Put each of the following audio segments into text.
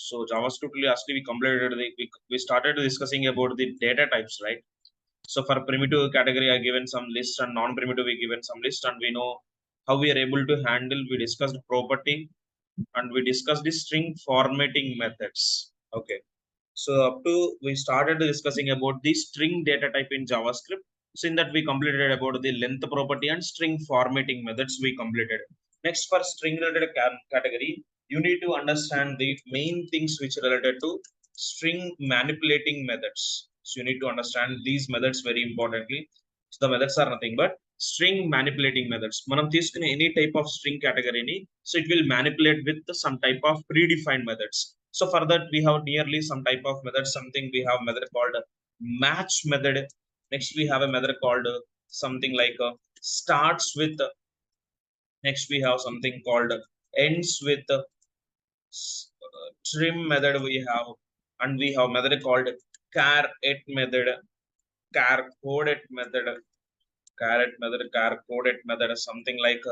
So JavaScript lastly we completed we started discussing about the data types, right? So for primitive category I given some list and non-primitive we given some list, and we know how we are able to handle. We discussed property and we discussed the string formatting methods. Okay, so up to we started discussing about the string data type in JavaScript. So in that we completed about the length property and string formatting methods we completed. Next, for string related category, you need to understand the main things which are related to string manipulating methods. So you need to understand these methods very importantly. So the methods are nothing but string manipulating methods. Manam తీసుకునే any type of string category ni, so it will manipulate with some type of predefined methods. So for that we have nearly some type of method. Something we have method called match method. Next we have a method called something like starts with. Next we have something called ends with. Trim method we have, and we have method called char it method, char coded method, caret method, char coded method, something like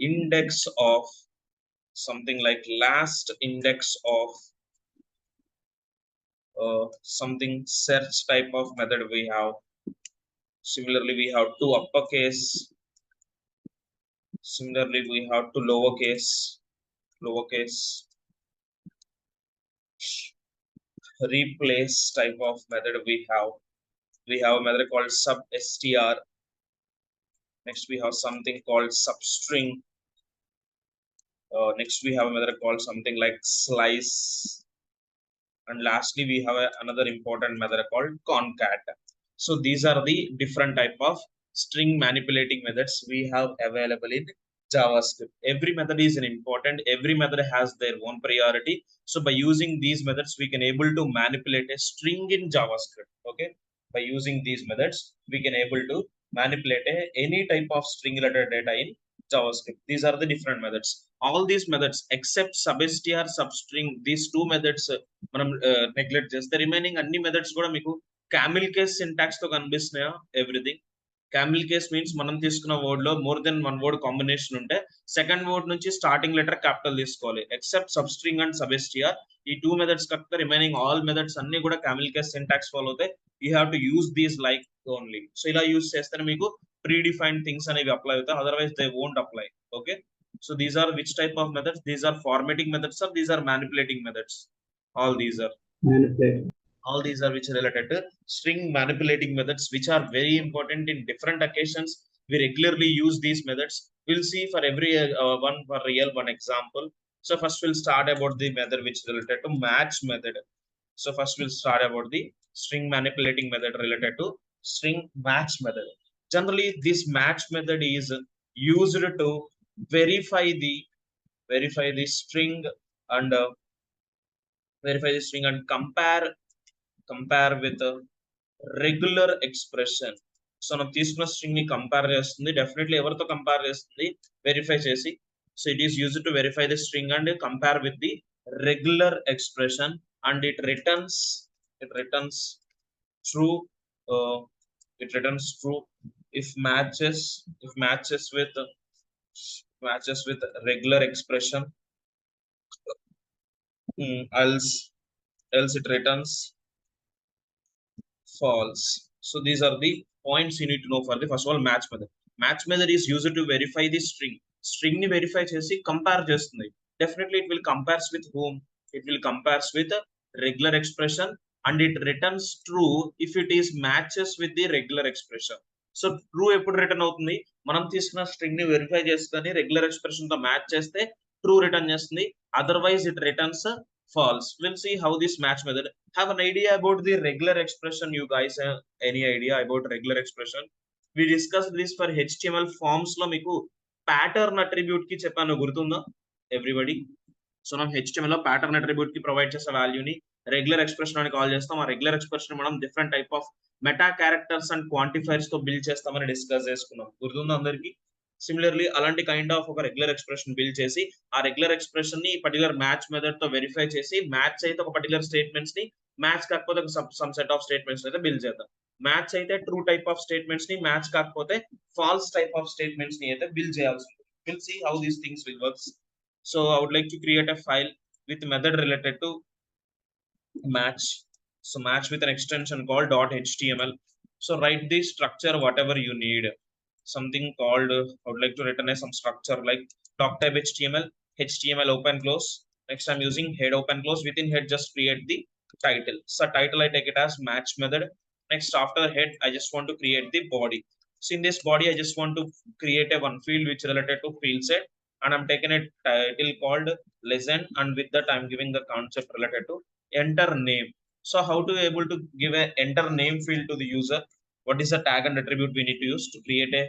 index of, something like last index of, something search type of method we have. Similarly we have to uppercase. Similarly we have to lowercase replace type of method we have. We have a method called substr. Next we have something called substring. Next we have a method called something like slice, and lastly we have another important method called concat. So these are the different type of string manipulating methods we have available in JavaScript. Every method is an important, every method has their own priority. So by using these methods we can able to manipulate a string in JavaScript. Okay, by using these methods we can able to manipulate any type of string related data in JavaScript. These are the different methods. All these methods except substr, substring, these two methods మనం neglect చేస్తే remaining అన్ని methods కూడా మీకు Camel case syntax తో కనిపిస్తున్నాయా. Everything Camel case means మనం తీసుకున్న word లో more than one word combination ఉంటే సెకండ్ వర్డ్ నుంచి స్టార్టింగ్ లెటర్ క్యాపిటల్ తీసుకోవాలి. ఎక్సెప్ట్ సబ్స్ట్రింగ్ అండ్ సబ్స్టిఆర్, ఈ టూ మెథడ్స్ కాకపోతే రిమైనింగ్ ఆల్ మెథడ్స్ అన్ని కూడా క్యామిల్ కేస్ సింటాక్స్ ఫాలో అవుతాయి. You have to use these like only. So ఇలా యూజ్ చేస్తేనే మీకు ప్రీ డిఫైన్డ్ థింగ్స్ అనేవి అప్లై అవుతాయి, otherwise they won't apply. Okay, so these are which type of methods? These are formatting methods or these are manipulating methods? All these are manipulate. All these are which are related to string manipulating methods, which are very important in different occasions. We regularly use these methods. We'll see for every one for real one example. So first we'll start about the method which is related to match method. So first we'll start about the string manipulating method related to string match method. Generally this match method is used to verify the string and compare with a regular expression. So మనం తీసుకున్న string ని compare చేస్తుంది, definitely ఎవరితో compare చేస్తుంది, verify చేసి. So it is used to verify the string and compare with the regular expression, and it returns true, it returns true if matches with regular expression. Else it returns false. So these are the points you need to know for the first of all match method. Match method is used to verify the string ni verify chesi compare చేస్తుంది. Definitely it will compares with whom? It will compares with a regular expression, and it returns true if it is matches with the regular expression. So true ఎప్పుడు return అవుతుంది? మనం తీసుకున్న string ని verify చేసుకొని regular expression తో match చేస్తే true return చేస్తుంది, otherwise it returns false. We'll see how this match method. Have an idea about the regular expression? You guys have any idea about regular expression? We discussed this for HTML forms లో మీకు pattern attribute కి చెప్పాను, గుర్తుందా everybody? So మనం HTML లో pattern attribute కి provide చేసే వాల్యూని రెగ్యులర్ ఎక్స్ప్రెషన్ అని కాల్ చేస్తాం. ఆ రెగ్యులర్ ఎక్స్ప్రెషన్ మనం different type of meta characters and quantifiers తో బిల్డ్ చేస్తామని డిస్కస్ చేసుకున్నాం, గుర్తుందా అందరికి? సిమిలర్లీ అలాంటి కైండ్ ఆఫ్ ఒక రెగ్యులర్ ఎక్స్ప్రెషన్ బిల్డ్ చేసి ఆ రెగ్యులర్ ఎక్స్ప్రెషన్ ని పర్టికులర్ మ్యాచ్ మెథడ్ తో వెరిఫై చేసి మ్యాచ్ అయితే ఒక పర్టికులర్ స్టేట్మెంట్స్ ని, మ్యాచ్ కాకపోతే ఒక సమ్ సెట్ ఆఫ్ స్టేట్మెంట్స్ అయితే బిల్డ్ చేద్దాం. మ్యాచ్ అయితే ట్రూ టైప్ ఆఫ్ స్టేట్మెంట్స్ ని, మ్యాచ్ కాకపోతే ఫాల్స్ టైప్ ఆఫ్ స్టేట్మెంట్స్ ని అయితే బిల్డ్ చేయాల్సి ఉంటుంది. Will see how these things will works. So I would like to create a file with method related to match. So match with an extension called .html. So write the structure whatever you need. Something called I would like to return some structure like doc type HTML open close. Next I'm using head open close. Within head just create the title. So title I take it as match method. Next after head I just want to create the body. So in this body I just want to create a one field which related to field set, and I'm taking a title called lesson, and with that I'm giving the concept related to enter name. So how to able to give a enter name field to the user? What is the tag and attribute we need to use to create a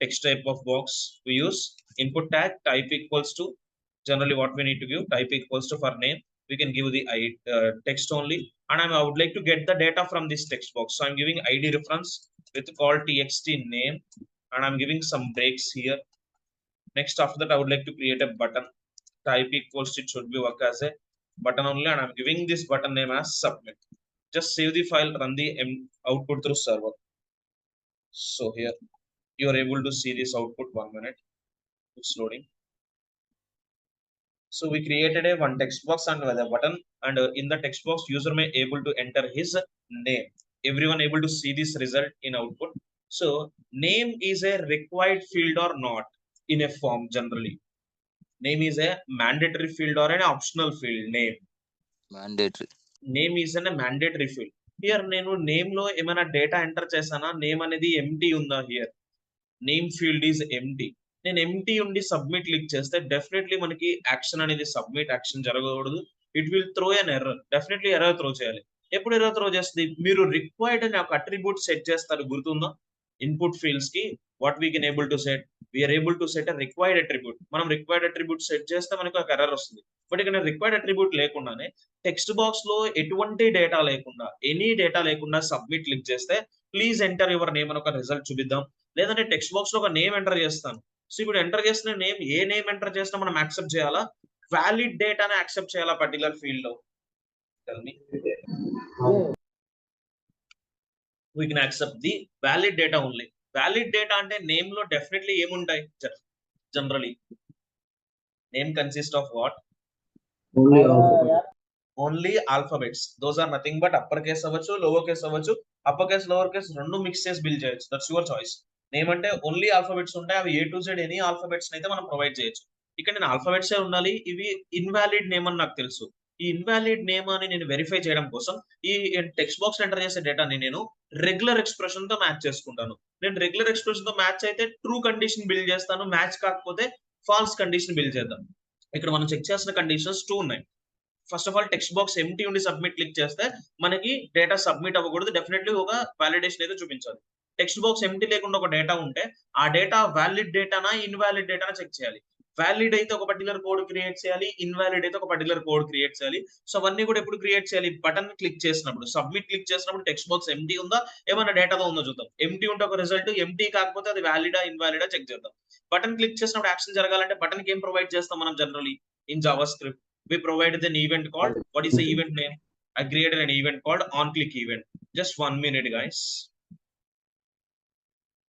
text type of box? We use input tag type equals to, generally what we need to give, type equals to, for name we can give the text only, and I would like to get the data from this text box, so I'm giving id reference with call txt name, and I'm giving some breaks here. Next after that I would like to create a button, type equals to, it should be work as a button only, and I'm giving this button name as submit. Just save the file, run the output through server. So here you are able to see this output. 1 minute, it's loading. So we created a one text box and with a button, and in the text box user may able to enter his name. Everyone able to see this result in output. So name is a required field or not in a form? Generally name is a mandatory field or an optional field? mandatory. Name is a mandatory field. Here నేను name లో ఏమైనా data enter చేశానా? Name అనేది empty ఉందా? Here name field is empty. నేను empty ఉండి submit click చేస్తే definitely మనకి యాక్షన్ అనేది సబ్మిట్ యాక్షన్ జరగకూడదు. It will throw an error. Definitely error throw చేయాలి. ఎప్పుడు ఎర్రర్ త్రో చేస్తుంది? మీరు రిక్వైర్డ్ అని ఒక అట్రిబ్యూట్ సెట్ చేస్తారు, గుర్తుందా? ఇన్పుట్ ఫీల్డ్స్ కి what we can able to set, we are able to set required attribute. మనం రిక్వైర్డ్ అట్రిబ్యూట్ సెట్ చేస్తే మనకు ఒక ఎర్రర్ వస్తుంది. బట్ ఇక్కడ రిక్వైర్డ్ అట్రిబ్యూట్ లేకుండానే టెక్స్ట్ బాక్స్ లో ఎటువంటి డేటా లేకుండా, ఎనీ డేటా లేకుండా సబ్మిట్ క్లిక్ చేస్తే ప్లీజ్ ఎంటర్ యువర్ నేమ్ అని ఒక రిజల్ట్ చూపిద్దాం. లేదంటే టెక్స్ట్ బాక్స్ లో ఒక నేమ్ ఎంటర్ చేస్తాను. సో ఇప్పుడు ఎంటర్ చేసిన నేమ్, ఏ నేమ్ ఎంటర్ చేసినా మనం యాక్సెప్ట్ చేయాలా? వ్యాలిడ్ డేటాని యాక్సెప్ట్ చేయాలా పర్టికులర్ ఫీల్డ్ లో? Tell me. We can accept the valid data only. Valid data అంటే నేమ్ లో డెఫినెట్లీ ఏముంటాయి? Generally name consist of what? Only alphabets. Those are nothing but upper case అవ్వచ్చు, lower case అవ్వచ్చు. Upper case lower case రెండు mix చేసి build చేయొచ్చు. That's your choice. Name అంటే only alphabets ఉంటాయి. అవి A to Z any alphabets అయితే మనం ప్రొవైడ్ చేయొచ్చు. ఇక్కడ నేను ఆల్ఫాబెట్స్ ఉండాలి, ఇవి ఇన్వాలిడ్ నేమ్ అని నాకు తెలుసు. ఈ ఇన్వాలిడ్ నేమ్ అని నేను వెరిఫై చేయడం కోసం ఈ టెక్స్ట్ బాక్స్ ఎంటర్ చేసే డేటాని నేను రెగ్యులర్ ఎక్స్ప్రెషన్ తో మ్యాచ్ చేసుకుంటాను. నేను రెగ్యులర్ ఎక్స్ప్రెషన్ తో మ్యాచ్ అయితే ట్రూ కండిషన్ బిల్డ్ చేస్తాను, మ్యాచ్ కాకపోతే ఫాల్స్ కండిషన్ బిల్డ్ చేద్దాం. ఇక్కడ మనం చెక్ చేసిన కండిషన్స్ 2 ఉన్నాయి. First of all text box empty ఉండి సబ్మిట్ క్లిక్ చేస్తే మనకి డేటా సబ్మిట్ అవ్వకూడదు, డెఫినెట్లీ ఒక వాలిడేషన్ అయితే చూపించాలి. టెక్స్ట్ బాక్స్ ఎంటీ లేకుండా ఒక డేటా ఉంటే ఆ డేటా వ్యాలిడ్ డేటానా ఇన్వాలిడ్ డేటానా చెక్ చేయాలి. వ్యాలిడ్ అయితే ఒక పర్టికులర్ కోడ్ క్రియేట్ చేయాలి, ఇన్వాలిడ్ అయితే ఒక పర్టికులర్ కోడ్ క్రియేట్ చేయాలి. సో అవన్నీ కూడా ఎప్పుడు క్రియేట్ చేయాలి? బటన్ క్లిక్ చేసినప్పుడు, సబ్మిట్ క్లిక్ చేసినప్పుడు టెక్స్ట్ బాక్స్ ఎంటీ ఉందా, ఏమైనా డేటాతో ఉందో చూద్దాం. ఎంటీ ఉంటే ఒక రిజల్ట్, ఎంటీ కాకపోతే అది వ్యాలిడా ఇన్వాలిడా చెక్ చేద్దాం. బటన్ క్లిక్ చేసినప్పుడు యాక్షన్ జరగాలంటే బటన్ కి ఏం ప్రొవైడ్ చేస్తాం మనం? Generally in Java script we provided an event called, what is the event name? I created an event called on click event. Just 1 minute guys.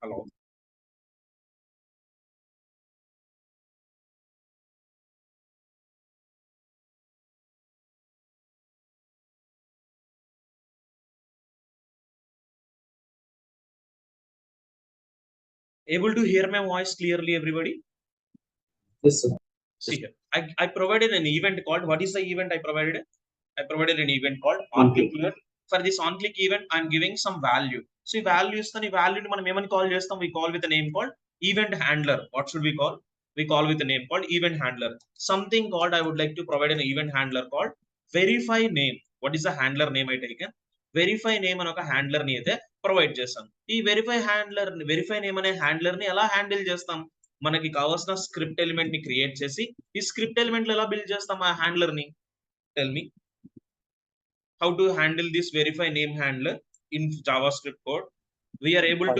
Hello. Able to hear my voice clearly everybody? Yes sir. See here, I provided an event called, what is the event I provided? I provided an event called on click event. For this on click event I'm giving some value. So value is the value ni మనం ఏమని call చేస్తాం? We call with a name called event handler. What should we call? We call with a name called event handler. Something called, I would like to provide an event handler called verify name. What is the handler name I taken? Verify name అని ఒక handler ని అయితే provide చేస్తాం. ఈ verify name అనే handler ని ఎలా handle చేస్తాం? మనకి కావాల్సిన స్క్రిప్ట్ ఎలిమెంట్ ని క్రియేట్ చేసి ఈ స్క్రిప్ట్ ఎలిమెంట్ ఎలా బిల్డ్ చేస్తాం ఆ హ్యాండ్లర్ ని? Tell me how to handle this verify name handler in JavaScript code. We are able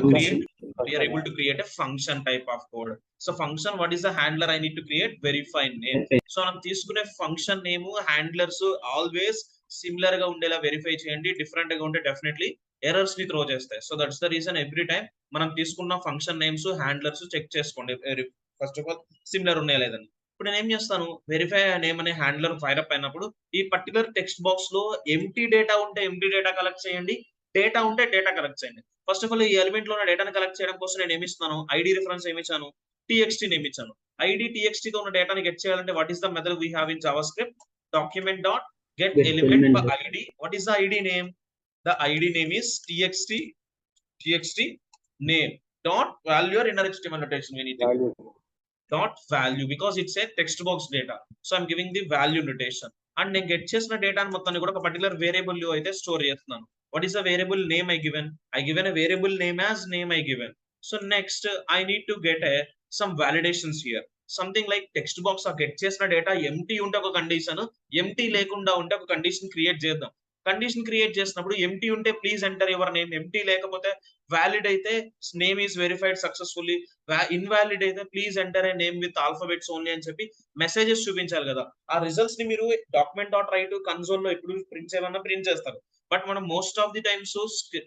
to create a function type of code. So function, what is the handler I need to create? Verify name. So మనం తీసుకునే function name handlers always similar గా ఉండేలా verify చేయండి. Different గా ఉంటే definitely errors ని throw చేస్తాయి. So that's the reason every time మనం తీసుకున్న ఫంక్షన్ నేమ్స్ హ్యాండ్లర్స్ చెక్ చేసుకోండి ఫస్ట్ ఆఫ్ ఆల్ సిమిలర్ ఉన్నాయా లేదని. ఇప్పుడు నేను ఏం చేస్తాను, వెరిఫై నేమ్ అనే హ్యాండ్లర్ ఫైర్ అప్ అయినప్పుడు ఈ పర్టికులర్ టెక్స్ట్ బాక్స్ లో ఎంటీ డేటా ఉంటే ఎంటీ డేటా కలెక్ట్ చేయండి, డేటా ఉంటే డేటా కలెక్ట్ చేయండి. ఫస్ట్ ఆఫ్ ఆల్ ఈ ఎలిమెంట్ లో ఉన్న డేటాను కలెక్ట్ చేయడం కోసం నేను ఏమి ఇస్తున్నాను, ఐడి రిఫరెన్స్ ఏమి ఇచ్చాను, టీఎక్స్టీ నేమ్ ఇచ్చాను. ఐడి టీఎక్స్టీ తో ఉన్న డేటాని గెట్ చేయాలంటే what is the method we have in Java script, document dot get Get element element by dot. ID. What is the ID name? The ID name is txt name dot value or inner HTML notation we need to give. Value. Dot value because it's a text box data. So I'm giving the value notation. And నేను get చేసిన డేటాను మొత్తాన్ని కూడా ఒక particular variable లో అయితే store చేస్తున్నాను. What is the variable name I given? I given a variable name as name I given. So next I need to get some validations here. Something like text box ఆ get చేసిన data empty ఉంటే ఒక condition, empty లేకుండా ఉంటే ఒక condition create చేద్దాం. Condition create చేసినప్పుడు empty ఉంటే please enter your name, empty లేకపోతే వ్యాలిడ్ అయితే name is verified successfully, invalid అయితే please enter a name with alphabets only అని చెప్పి మెసేజెస్ చూపించాలి కదా. ఆ రిజల్ట్స్ ని మీరు డాక్యుమెంట్ డాట్ రైట్ కన్సోల్ లో ఎప్పుడు ప్రింట్ చేయాలన్నా ప్రింట్ చేస్తారు. బట్ మనం most of the times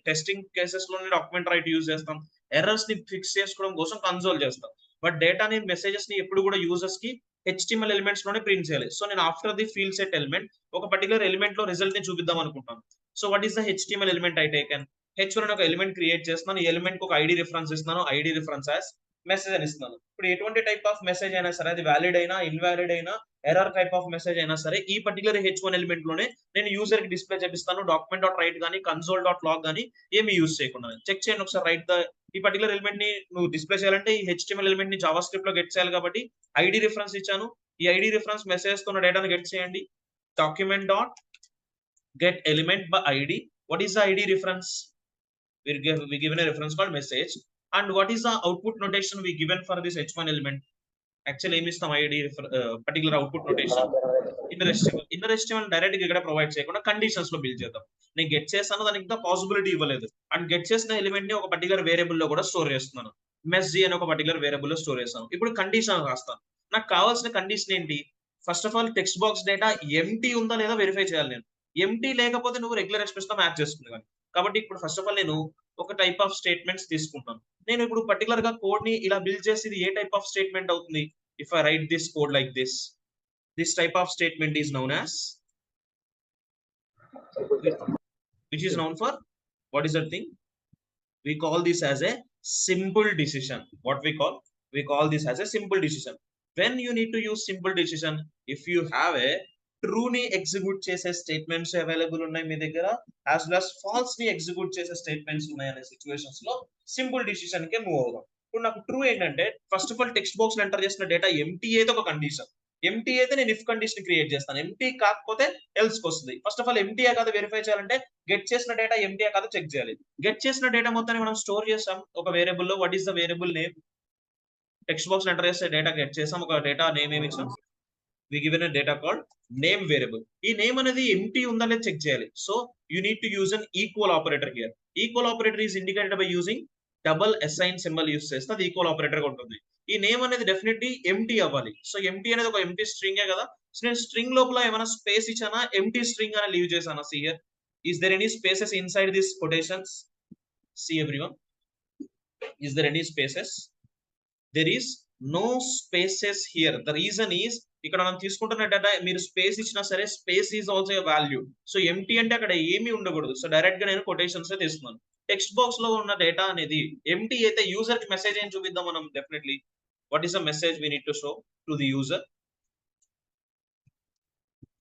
testing cases లోనే డాక్యుమెంట్ రైట్ యూజ్ చేస్తాం, ఎర్రర్స్ ని ఫిక్స్ చేసుకోవడం కోసం కన్సోల్ చేస్తాం. బట్ డేటాని మెసేజెస్ ని ఎప్పుడు కూడా యూజర్స్ కి HTML ఎలిమెంట్స్ లోనే ప్రింట్ చేయాలి. సో నేను after the field set element ఒక పర్టికులర్ ఎలిమెంట్ లో రిజల్ట్ ని చూపిద్దాం అనుకుంటాను. So what is the HTML element I taken? H1 ఒక ఎలిమెంట్ క్రియేట్ చేస్తున్నాను, ఈ ఎలిమెంట్ కి ఒక ఐడి రిఫరెన్స్ ఇస్తున్నాను, ఐడి రిఫరెన్స్ యాజ్ మెసేజ్ అని ఇస్తున్నాను. ఇప్పుడు ఎటువంటి టైప్ ఆఫ్ మెసేజ్ అయినా సరే, అది వ్యాలిడ్ అయినా ఇన్వాలిడ్ అయినా ఎర్రర్ టైప్ ఆఫ్ మెసేజ్ అయినా సరే, ఈ పర్టికులర్ H1 ఎలిమెంట్ లోనే నేను యూజర్ కి డిస్ప్లే చేపిస్తాను. డాక్యుమెంట్ డాట్ రైట్ కానీ కన్సోల్ డాట్ లాగ్ కానీ ఏమి యూజ్ చేయకుండా. చెక్ చేయండి ఒకసారి, రైట్ ద ఈ పర్టికులర్ ఎలిమెంట్ ని నువ్వు డిస్ప్లే చేయాలంటే ఈ HTML ఎలిమెంట్ ని జావా స్క్రిప్ట్ లో గెట్ చేయాలి కాబట్టి ఐడి రిఫరెన్స్ ఇచ్చాను. ఈ ఐడి రిఫరెన్స్ మెసేజ్ తో డేటాను గెట్ చేయండి. Document dot get element by ID. What is the ID reference? we given a reference called message. And what is the output notation we given for this H1 element? Actually ఏమి ఇస్తాం, ID particular output notation inner HTML direct గా ఇక్కడ provide చేయకుండా conditions లో build చేద్దాం. నేను get చేస్తాను, దానికి ఇంకా పాసిబిలిటీ ఇవ్వలేదు. అండ్ గెట్ చేసిన ఎలిమెంట్ ని ఒక పర్టికులర్ వేరియబుల్ లో కూడా స్టోర్ చేస్తున్నాను. మెస్జీ అని ఒక పర్టికులర్ వేరియబుల్ లో స్టోర్ చేస్తాను. ఇప్పుడు కండిషన్ రాస్తాను. నాకు కావాల్సిన కండిషన్ ఏంటి? First of all text box data empty ఉందా లేదా వెరిఫై చేయాలి. నేను ఎంటీ లేకపోతే నువ్వు రెగ్యులర్ ఎక్స్ప్రెస్ తో మ్యాచ్ చేసుకున్నాను. కాబట్టి ఇప్పుడు ఫస్ట్ ఆఫ్ ఆల్ నేను ఒక టైప్ ఆఫ్ స్టేట్మెంట్స్ తీసుకుంటాను. నేను ఇప్పుడు పర్టికులర్ గా కోడ్ ని ఇలా బిల్డ్ చేసి ఇది ఏ టైప్ ఆఫ్ స్టేట్మెంట్ అవుతుంది? If I right this code like this type of statement is known as, which is known for, what is that thing? We call this as a simple decision. What we call this as a simple decision. When you need to use simple decision, if you have a true ని execute చేసే statements available ఉన్నాయి మీ దగ్గర, as well as falls ని execute చేసే statements ఉన్నాయి అనే situations లో simple decision కే move అవుదాం. ఇప్పుడు నాకు ట్రూ ఏంటంటే first of all text box లో ఎంటర్ చేసిన డేటా ఎంటీ అయితే ఒక కండిషన్, ఎంటీ అయితే నేను ఇఫ్ కండిషన్ క్రియేట్ చేస్తాను, ఎంటీ కాకపోతే ఎల్స్ వస్తుంది. ఫస్ట్ ఆఫ్ ఆల్ ఎంటీ కాదు వెరిఫై చేయాలంటే గెట్ చేసిన డేటా ఎంటీ కాదు చెక్ చేయాలి. గెట్ చేసిన డేటా మొత్తాన్ని మనం స్టోర్ చేస్తాం ఒక వేరియబుల్ లో. What is the variable name? Text box enter చేస్తే డేటా గెట్ చేసాం, ఒక డేటా నేమ్ ఏమి ఇచ్చాం, we given a data called name variable. ఈ నేమ్ అనేది ఎంటీ ఉందా లేదా చెక్ చేయాలి. So you need to use an equal operator here. Equal operator is indicated by using double assign symbol use చేస్తే అది equal operator గా ఉంటుంది. ఈ నేమ్ అనేది డెఫినెట్లీ ఎంటీ అవ్వాలి. సో ఎంటీ అనేది ఒక ఎంటీ స్ట్రింగే కదా. సో నేను స్ట్రింగ్ లోపల ఏమైనా స్పేస్ ఇచ్చానా, ఎంటీ స్ట్రింగ్ అని లీవ్ చేశానా? See here, is there any spaces inside these quotations? See everyone, is there any spaces? There is no spaces here. The reason is ఇక్కడ మనం తీసుకుంటున్న డేటా మీరు స్పేస్ ఇచ్చినా సరే space is also a value. So empty అంటే అక్కడ ఏమీ ఉండకూడదు. సో డైరెక్ట్ గా నేను కొటేషన్స్ తీస్తున్నాను. టెక్స్ట్ బాక్స్ లో ఉన్న డేటా అనేది ఎంటీ అయితే యూజర్ కి మెసేజ్ ఏం చూపిద్దాం మనం? Definitely what is the message we need to show to the user?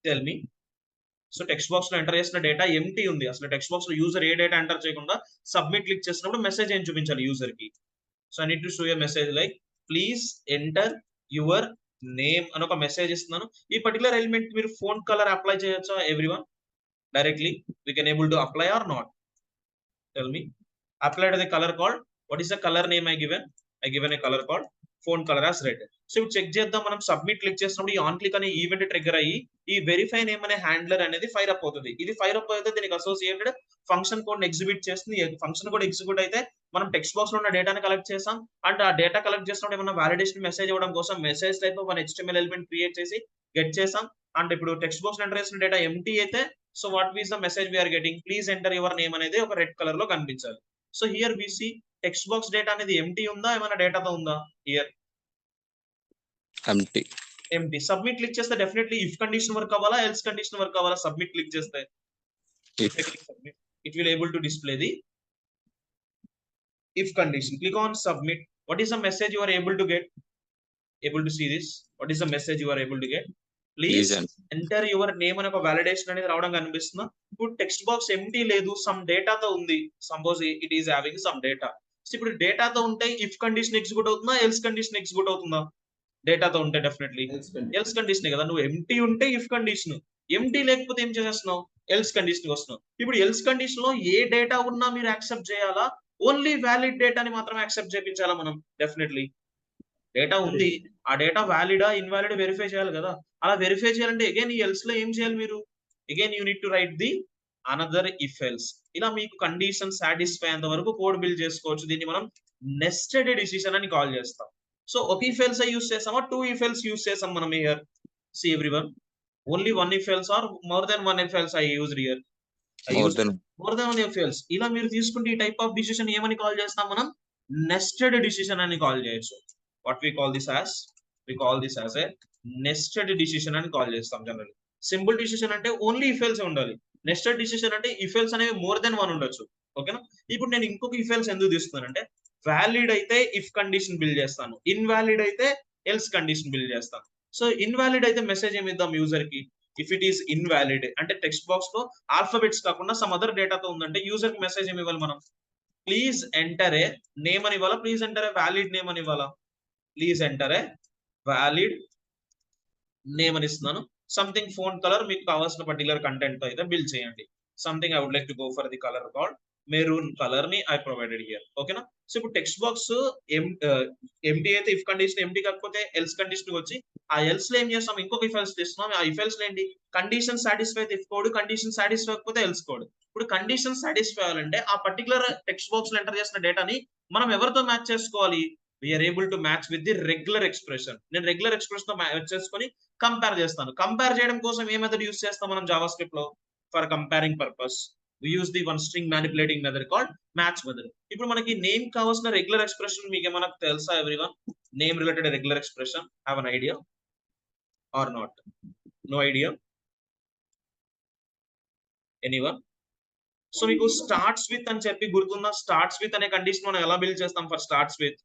Tell me. So text box లో ఎంటర్ చేసిన డేటా ఎంటీ ఉంది. అసలు టెక్స్ట్ బాక్స్ లో యూజర్ ఏ డేటా ఎంటర్ చేయకుండా సబ్మిట్ క్లిక్ చేసినప్పుడు మెసేజ్ ఏం చూపించాలి యూజర్ కి? So I need to show a message like please enter your name అని ఒక మెసేజ్ ఇస్తున్నాను. ఈ పర్టికులర్ ఎలిమెంట్ మీరు ఫోన్ కలర్ అప్లై చేయొచ్చా everyone? Directly we can able to apply or not? Tell me. Apply to the color called, what is the color name I given a color called phone color as red. So ఇప్పుడు check చేద్దాం. మనం submit click చేసినప్పుడు ఈ on click అనే event trigger అయ్యి ఈ verify name అనే handler అనేది ఫైర్ అప్ అవుతుంది. ఇది ఫైర్ అప్ అయితే దీనికి అసోసియేటెడ్ ఫంక్షన్ కోడ్ ఎగ్జిక్యూట్ చేస్తుంది. ఫంక్షన్ కోడ్ ఎగ్జిక్యూట్ అయితే మనం టెక్స్ట్ బాక్స్ లో ఉన్న డేటాను కలెక్ట్ చేసాం. అండ్ ఆ డేటా కలెక్ట్ చేసినప్పుడు ఏమన్నా వాలిడేషన్ మెసేజ్ ఇవ్వడం కోసం message type of HTML element create చేసి గెట్ చేసాం. అండ్ ఇప్పుడు టెక్స్ట్ బాక్స్ ఎంటర్ చేసిన డేటా ఎంటీ అయితే so what is the message we are getting? Please enter your name అనేది ఒక రెడ్ కలర్ లో కనిపించాలి. So here we see text box data అనేది ఎంటీ ఉందా, ఏమైనా డేటాతో ఉందా? Here empty. Empty. Submit click చేస్తే డెఫినెట్లీ ఇఫ్ కండిషన్ వర్క్ అవ్వాలా, ఎల్స్ కండిషన్ వర్క్ అవ్వాలా? సబ్మిట్ క్లిక్ చేస్తే If. submit, it will able to display the if condition. Click on submit. What is the message you are able to get? Able to see this? What is the message you are able to get? Please enter your name అనే ఒక validation అనేది రావడం కనిపిస్తుందా? ఇప్పుడు text box empty లేదు, some డేటాతో ఉంది. Suppose it is having some data. ఇప్పుడు డేటాతో ఉంటే ఇఫ్ కండిషన్ ఎగ్జిక్యూట్ అవుతుందా, ఎల్స్ కండిషన్ ఎగ్జిక్యూట్ అవుతుందా? డేటాతో ఉంటే డెఫినెట్లీ ఎల్స్ కండిషన్ కదా. నువ్వు ఎంటీ ఉంటే ఇఫ్ కండిషన్, ఎంటీ లేకపోతే ఏం చేసేస్తున్నావు? ఎల్స్ కండిషన్ వస్తున్నావు. ఇప్పుడు ఎల్స్ కండిషన్ లో ఏ డేటా ఉన్నా మీరు యాక్సెప్ట్ చేయాలా? ఓన్లీ వ్యాలిడ్ డేటాని మాత్రం యాక్సెప్ట్ చేయించాలా మనం? డెఫినెట్లీ డేటా ఉంది, ఆ డేటా వ్యాలిడా ఇన్వాలిడ్ వెరిఫై చేయాలి కదా. అలా వెరిఫై చేయాలంటే అగైన్ ఈ ఎల్స్ లో ఏం చేయాలి మీరు? Again you need to right the another if else. ఇలా మీకు కండిషన్ సాటిస్ఫై అంత వరకు కోడ్ బిల్డ్ చేసుకోవచ్చు. దీన్ని మనం నెస్టెడ్ డిసిషన్ అని కాల్ చేస్తాం. సో ఒక ఇఫ్ ఎల్స్ యూస్ చేసామా, టూ ఇఫ్ ఎల్స్ యూస్ చేసాం మనం here? See everyone, only one if else or more than one if else I used here? More than one if else. ఇలా మీరు తీసుకుంటే ఈ టైప్ ఆఫ్ డిసిషన్ ఏమని call చేస్తాం మనం? నెస్టెడ్ డిసిషన్ అని కాల్ చేయొచ్చు. What we call this as? We call this as a nested decision అని కాల్ చేస్తాం జనరల్. సింపుల్ డిసిషన్ అంటే ఓన్లీ ఇఫ్ ఎల్స్ ఉండాలి. నెస్టెడ్ డిసిషన్ అంటే ఇఫ్ ఎల్స్ అనేవి మోర్ దెన్ వన్ ఉండొచ్చు. ఓకేనా? ఇప్పుడు నేను ఇంకొక ఇఫ్ ఎల్స్ ఎందుకు తీస్తున్నానంటే, వ్యాలిడ్ అయితే ఇఫ్ కండిషన్ బిల్డ్ చేస్తాను, ఇన్వాలిడ్ అయితే ఎల్స్ కండిషన్ బిల్డ్ చేస్తాను. సో ఇన్వాలిడ్ అయితే మెసేజ్ ఏమి ఇద్దాం యూజర్ కి? ఇఫ్ ఇట్ ఈస్ ఇన్వాలిడ్ అంటే టెక్స్ట్ బాక్స్ లో ఆల్ఫాబెట్స్ కాకుండా సమ్ అదర్ డేటాతో ఉందంటే యూజర్ కి మెసేజ్ ఏమి ఇవ్వాలి మనం? ప్లీజ్ ఎంటర్ ఏ నేమ్ అని ఇవ్వాలా, please enter a valid name అని ఇవ్వాలా? Please enter a valid name అని ఇస్తున్నాను. సంథింగ్ ఫోన్ కలర్ మీకు కావాల్సిన పర్టికులర్ కంటెంట్ తో అయితే బిల్డ్ చేయండి. Something I would like to go for the colour called maroon colour ని ఐ ప్రొవైడెడ్ హియర్. ఓకేనా? సో ఇప్పుడు టెక్స్ట్ బాక్స్ ఎంటీ అయితే ఇఫ్ కండిషన్, ఎంటీ కాకపోతే ఎల్స్ కండిషన్ వచ్చి ఆ ఎల్స్ లో ఏం చేస్తాం? ఇంకొక ఇఫ్ ఎల్స్ తీస్తున్నాం. ఆ ఇఫ్ ఎల్స్ ఏంటి? కండిషన్ సాటిస్ఫై అయితే ఇఫ్ కోడ్, కండిషన్ సాటిస్ఫై అయిపోతే ఎల్స్ కోడ్. ఇప్పుడు కండిషన్ సాటిస్ఫై అవ్వాలంటే ఆ పర్టికులర్ టెక్స్ట్ బాక్స్ లో ఎంటర్ చేసిన డేటాని మనం ఎవరితో మ్యాచ్ చేసుకోవాలి? We are able to match with the regular expression. నేను రెగ్యులర్ ఎక్స్ప్రెషన్ తో మ్యాచ్ చేసుకొని కంపేర్ చేస్తాను. కంపేర్ చేయడం కోసం ఏ మెథడ్ యూస్ చేస్తాం మనం జావా స్క్రిప్ట్ లో? For comparing purpose we use the one string manipulating method called match method. ఇప్పుడు మనకి నేమ్ కావాల్సిన రెగ్యులర్ ఎక్స్ప్రెషన్ మీకు ఏమైనా తెలుసా everyone? Name related regular expression, have an idea or not? No idea? Anyone? So మీకు starts with అని చెప్పి గుర్తుందా? స్టార్ట్స్ విత్ అనే కండిషన్ మనం ఎలా బిల్డ్ చేస్తాం? For starts with,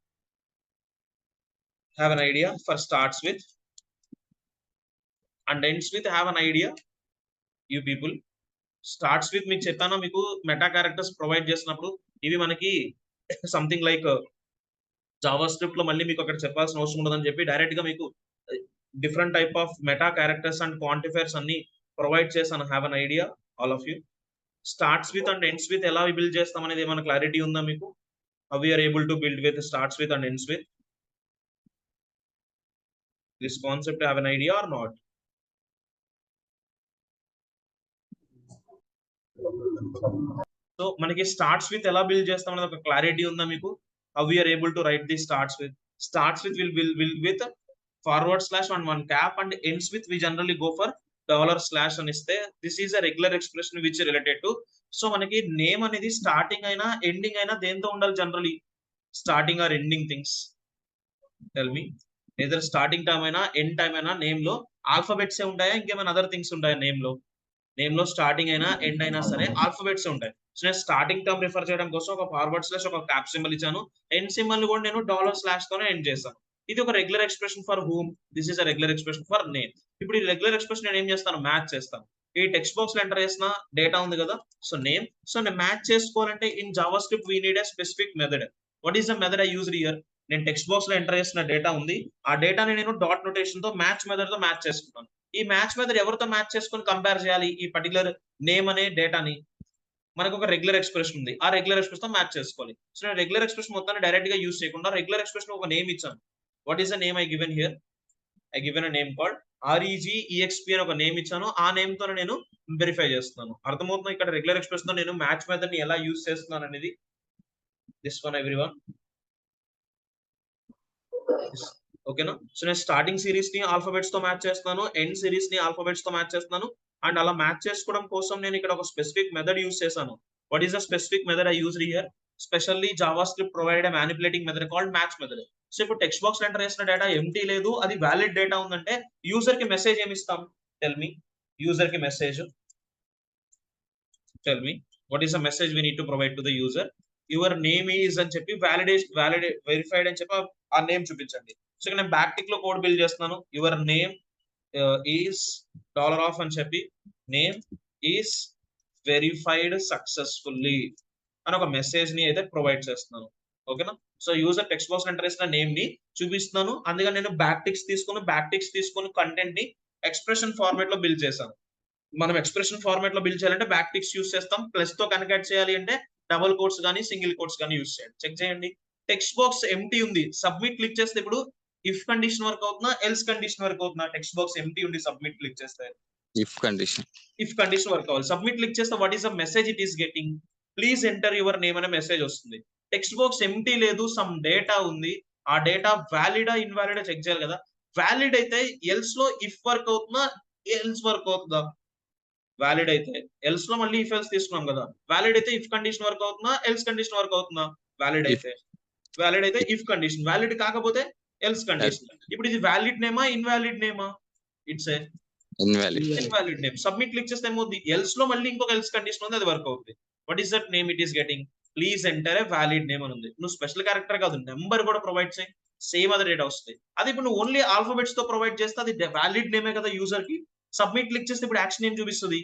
have an idea? For starts with and ends with, have an idea you people? Starts with మీకు చెప్పాను, మీకు మెటా క్యారెక్టర్స్ ప్రొవైడ్ చేసినప్పుడు ఇవి మనకి సంథింగ్ లైక్ జావా స్క్రిప్ట్ లో మళ్ళీ మీకు అక్కడ చెప్పాల్సిన అవసరం ఉండదని చెప్పి డైరెక్ట్ గా మీకు different type of meta characters and quantifiers అన్ని ప్రొవైడ్ చేశాను. Have an idea all of you? Starts with and ends with ఎలా బిల్డ్ చేస్తాం అనేది ఏమైనా క్లారిటీ ఉందా మీకు? How we are able to build with starts with and ends with? This concept, have an idea or not? So మనకి starts with ఎలా build చేస్తాం అనేది ఒక క్లారిటీ ఉందా మీకు? How we are able to right the starts with? Starts with will with forward slash and one cap, and ends with we generally go for $/ అని ఇస్తే this is a regular expression which related to. So మనకి name అనేది starting అయినా ending అయినా దేంతో ఉండాలి generally? Starting or ending things? Tell me. Either starting time అయినా end time అయినా నేమ్ లో ఆల్ఫాబెట్స్ ఏ ఉంటాయా, ఇంకేమైనా అదర్ థింగ్స్ ఉంటాయా? నేమ్ లో స్టార్టింగ్ అయినా ఎండ్ అయినా సరే ఆల్ఫాబెట్స్ ఉంటాయి. సో నేను స్టార్టింగ్ టర్మ్ రిఫర్ చేయడం కోసం ఒక ఫార్వర్డ్ స్లాష్, ఒక క్యాప్ సింబల్ ఇచ్చాను. ఎండ్ సింబల్ కూడా నేను $/ తోనే ఎండ్ చేస్తాను. ఇది ఒక regular expression for whom? This is a regular expression for name. ఇప్పుడు ఈ రెగ్యులర్ ఎక్స్ప్రెషన్ నేను ఏం చేస్తాను? మ్యాచ్ చేస్తాను. ఈ టెక్స్ట్ బాక్స్ లో ఎంటర్ చేసిన డేటా ఉంది కదా, సో నేమ్. సో నేను మ్యాచ్ చేసుకోవాలంటే in Java script we need a specific method. What is the method I used here? నేను టెక్స్ట్ బాక్స్ లో ఎంటర్ చేసిన డేటా ఉంది, ఆ డేటాని నేను డాట్ నోటేషన్ తో మ్యాచ్ మెథడ్ తో మ్యాచ్ చేసుకున్నాను. ఈ మ్యాచ్ మెథడ్ ఎవరితో మ్యాచ్ చేసుకొని కంపేర్ చేయాలి? ఈ పర్టికులర్ నేమ్ అనే డేటాని మనకు ఒక రెగ్యులర్ ఎక్స్ప్రెషన్ ఉంది, ఆ రెగ్యులర్ ఎక్స్ప్రెషన్ తో మ్యాచ్ చేసుకోవాలి. సో నేను రెగ్యులర్ ఎక్స్ప్రెషన్ మొత్తాన్ని డైరెక్ట్ గా యూస్ చేయకుండా రెగ్యులర్ ఎక్స్ప్రెషన్ ఒక నేమ్ ఇచ్చాను. What is the name I given here? I given a name called REGEXP అని ఒక నేమ్ ఇచ్చాను. ఆ నేమ్ తో నేను వెరిఫై చేస్తున్నాను. అర్థమవుతుంది ఇక్కడ రెగ్యులర్ ఎక్స్ప్రెషన్ తో నేను మ్యాచ్ మెథడ్ ని ఎలా యూస్ చేస్తున్నాను అనేది. దిస్ వన్ ఎవ్రీవన్, ఓకేనా? సో నేను స్టార్టింగ్ సిరీస్ ని ఆల్ఫాబెట్స్ తో మ్యాచ్ చేస్తున్నాను, ఎండ్ సిరీస్ ని ఆల్ఫాబెట్స్ తో మ్యాచ్ చేస్తున్నాను. అండ్ అలా మ్యాచ్ చేసుకోవడం కోసం నేను ఇక్కడ ఒక స్పెసిఫిక్ మెథడ్ యూస్ చేశాను. What is the specific method I used here? Specially Java script provide manipulating method called match method. So ఇప్పుడు టెక్స్ట్ బాక్స్ ఎంటర్ చేసిన డేటా ఎంటీ లేదు, అది వ్యాలిడ్ డేటా ఉందంటే యూజర్ కి మెసేజ్ ఏమి ఇస్తాం? Tell me. యూజర్ కి message, tell me what is the message we need to provide to the user? Your name is అని చెప్పి వెరిఫైడ్ అని చెప్పి ఆ నేమ్ చూపించండి. సో ఇక్కడ నేను బ్యాక్ టిక్ లో కోడ్ బిల్డ్ చేస్తున్నాను. యువర్ నేమ్ ఈజ్ $, అని చెప్పి నేమ్ ఈజ్ వెరిఫైడ్ సక్సెస్ఫుల్లీ అని ఒక మెసేజ్ ని అయితే ప్రొవైడ్ చేస్తున్నాను. ఓకేనా? So user text box enter చేసిన నేమ్ ని చూపిస్తున్నాను. అందుకని నేను బ్యాక్ టిక్స్ తీసుకొని కంటెంట్ ని ఎక్స్ప్రెషన్ ఫార్మాట్ లో బిల్డ్ చేశాను. మనం ఎక్స్ప్రెషన్ ఫార్మాట్ లో బిల్డ్ చేయాలంటే బ్యాక్ టిక్స్ యూస్ చేస్తాం. ప్లస్ తో కనెక్ట్ చేయాలి అంటే డబుల్ కోట్స్ కానీ సింగిల్ కోట్స్ కానీ యూస్ చేయండి. చెక్ చేయండి. టెక్స్ట్ బాక్స్ ఎంటీ ఉంది, సబ్మిట్ క్లిక్ చేస్తే ఇప్పుడు ఇఫ్ కండిషన్ వర్క్ అవుతుందా, ఎల్స్ కండిషన్ వర్క్ అవుతుందా? టెక్స్ట్ బాక్స్ ఎంటీ ఉంది, సబ్మిట్ క్లిక్ చేస్తే ఇఫ్ కండిషన్ వర్క్ అవ్వాలి. సబ్మిట్ క్లిక్ చేస్తే what is the message it is getting? Please enter your name అనే మెసేజ్ వస్తుంది. టెక్స్ట్ బాక్స్ ఎంటీ లేదు, some data ఉంది. ఆ డేటా వ్యాలిడా ఇన్వాలిడా చెక్ చేయాలి కదా. వ్యాలిడ్ అయితే ఎల్స్ లో ఇఫ్ వర్క్ అవుతుందా, ఎల్స్ వర్క్ అవుతుందా? వ్యాలిడ్ అయితే ఎల్స్ లో మళ్ళీ ఇఫ్ ఎల్స్ తీసుకున్నాం కదా. వ్యాలిడ్ అయితే ఇఫ్ కండిషన్ వర్క్ అవుతుందా, ఎల్స్ కండిషన్ వర్క్ అవుతుందా? వ్యాలిడ్ అయితే ఇఫ్ కండిషన్, వ్యాలిడ్ కాకపోతే ఎల్స్ కండిషన్. ఇప్పుడు ఇది వ్యాలిడ్ నేమా ఇన్వాలిడ్ నేమా? It's a invalid name. Submit click చేస్తే ఏమవుతుంది? ఎల్స్ లో మళ్ళీ ఇంకొక ఎల్స్ కండిషన్ ఉంది, అది వర్క్ అవుతుంది. What is that name it is getting? Please enter a valid name అని ఉంది. నువ్వు స్పెషల్ క్యారెక్టర్ కాదు, నెంబర్ కూడా ప్రొవైడ్ చేయి, సేమ్ అదే డేటా వస్తుంది. అది ఇప్పుడు నువ్వు ఓన్లీ ఆల్ఫాబెట్స్ తో ప్రొవైడ్ చేస్తే అది వ్యాలిడ్ నేమే కదా యూజర్ కి. సబ్మిట్ క్లిక్ చేస్తే ఇప్పుడు యాక్షన్ నేమ్ చూపిస్తుంది.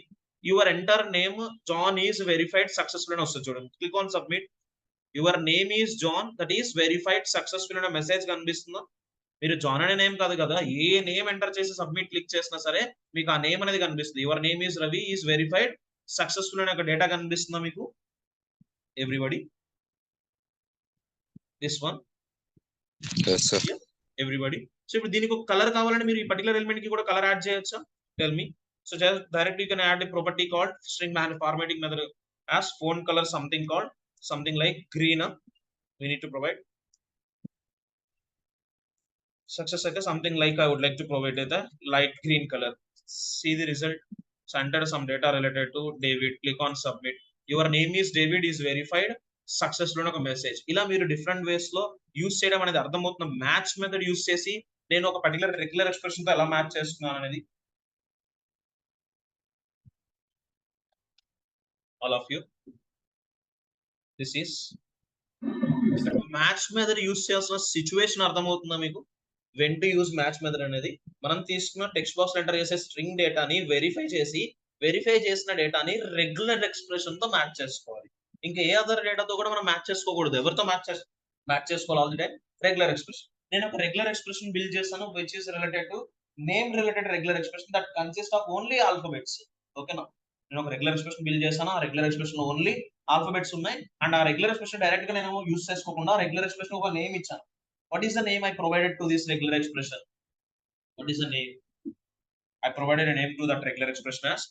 Your enter name John is verified successful అని వస్తుంది చూడండి. Click on submit. Your name is John that is verified successful అనే మెసేజ్ కనిపిస్తుందా? మీరు జాన్ అనే నేమ్ కాదు కదా, ఏ నేమ్ ఎంటర్ చేసి సబ్మిట్ క్లిక్ చేసినా సరే మీకు ఆ నేమ్ అనేది కనిపిస్తుంది. Your name is Ravi is verified successful అనే ఒక డేటా కనిపిస్తుందా మీకు? Everybody, this one, everybody. So ఇప్పుడు దీనికి ఒక కలర్ కావాలంటే మీరు ఈ పర్టికులర్ ఎలిమెంట్ కి కూడా కలర్ యాడ్ చేయొచ్చా? Tell me. So just directly you can add a property called string formatting method as font color something like green. We need to provide success అయితే something like I would like to provide the light green color. See the result. So enter some data related to David. Click on submit. Your name is David is verified successful అని ఒక message. ఇలా మీరు different ways లో use చేయడం అనేది అర్థమవుతున్న match method use చేసి నేను ఒక పర్టికులర్ రెగ్యులర్ ఎక్స్ప్రెషన్ తో ఎలా మ్యాచ్ చేస్తున్నాను అనేది all of you, this is match method use చేయాల్సిన సిచ్యువేషన్ అర్థమవుతుందా మీకు? When to use match method అనేది మనం తీసుకున్న టెక్స్ట్ బాక్స్ ఎంటర్ చేసే స్ట్రింగ్ డేటాని వెరిఫై చేసిన డేటాని రెగ్యులర్ ఎక్స్ప్రెషన్ తో మ్యాచ్ చేసుకోవాలి. ఇంకా ఏ అదర్ డేటాతో కూడా మనం మ్యాచ్ చేసుకోకూడదు. ఎవరితో మ్యాచ్ చేసుకోవాలి? All the time regular expression. నేను ఒక రెగ్యులర్ ఎక్స్ప్రెషన్ బిల్డ్ చేస్తాను which is related to name related regular expression that consist of only alphabets. ఓకేనా? నేను ఒక రెగ్యులర్ ఎక్స్ప్రెషన్ బిల్డ్ చేస్తాను, ఆ రెగ్యులర్ ఎక్స్ప్రెషన్ ఓన్లీ ఆల్ఫాబెట్స్ ఉన్నాయి. అండ్ ఆ రెగ్యులర్ ఎక్స్ప్రెషన్ డైరెక్ట్ గా నేను యూస్ చేసుకోకుండా రెగ్యులర్ ఎక్స్ప్రెషన్ ఒక నేమ్ ఇచ్చాను. What is the name I provided to this regular expression? What is the name I provided? Name to that regular expression as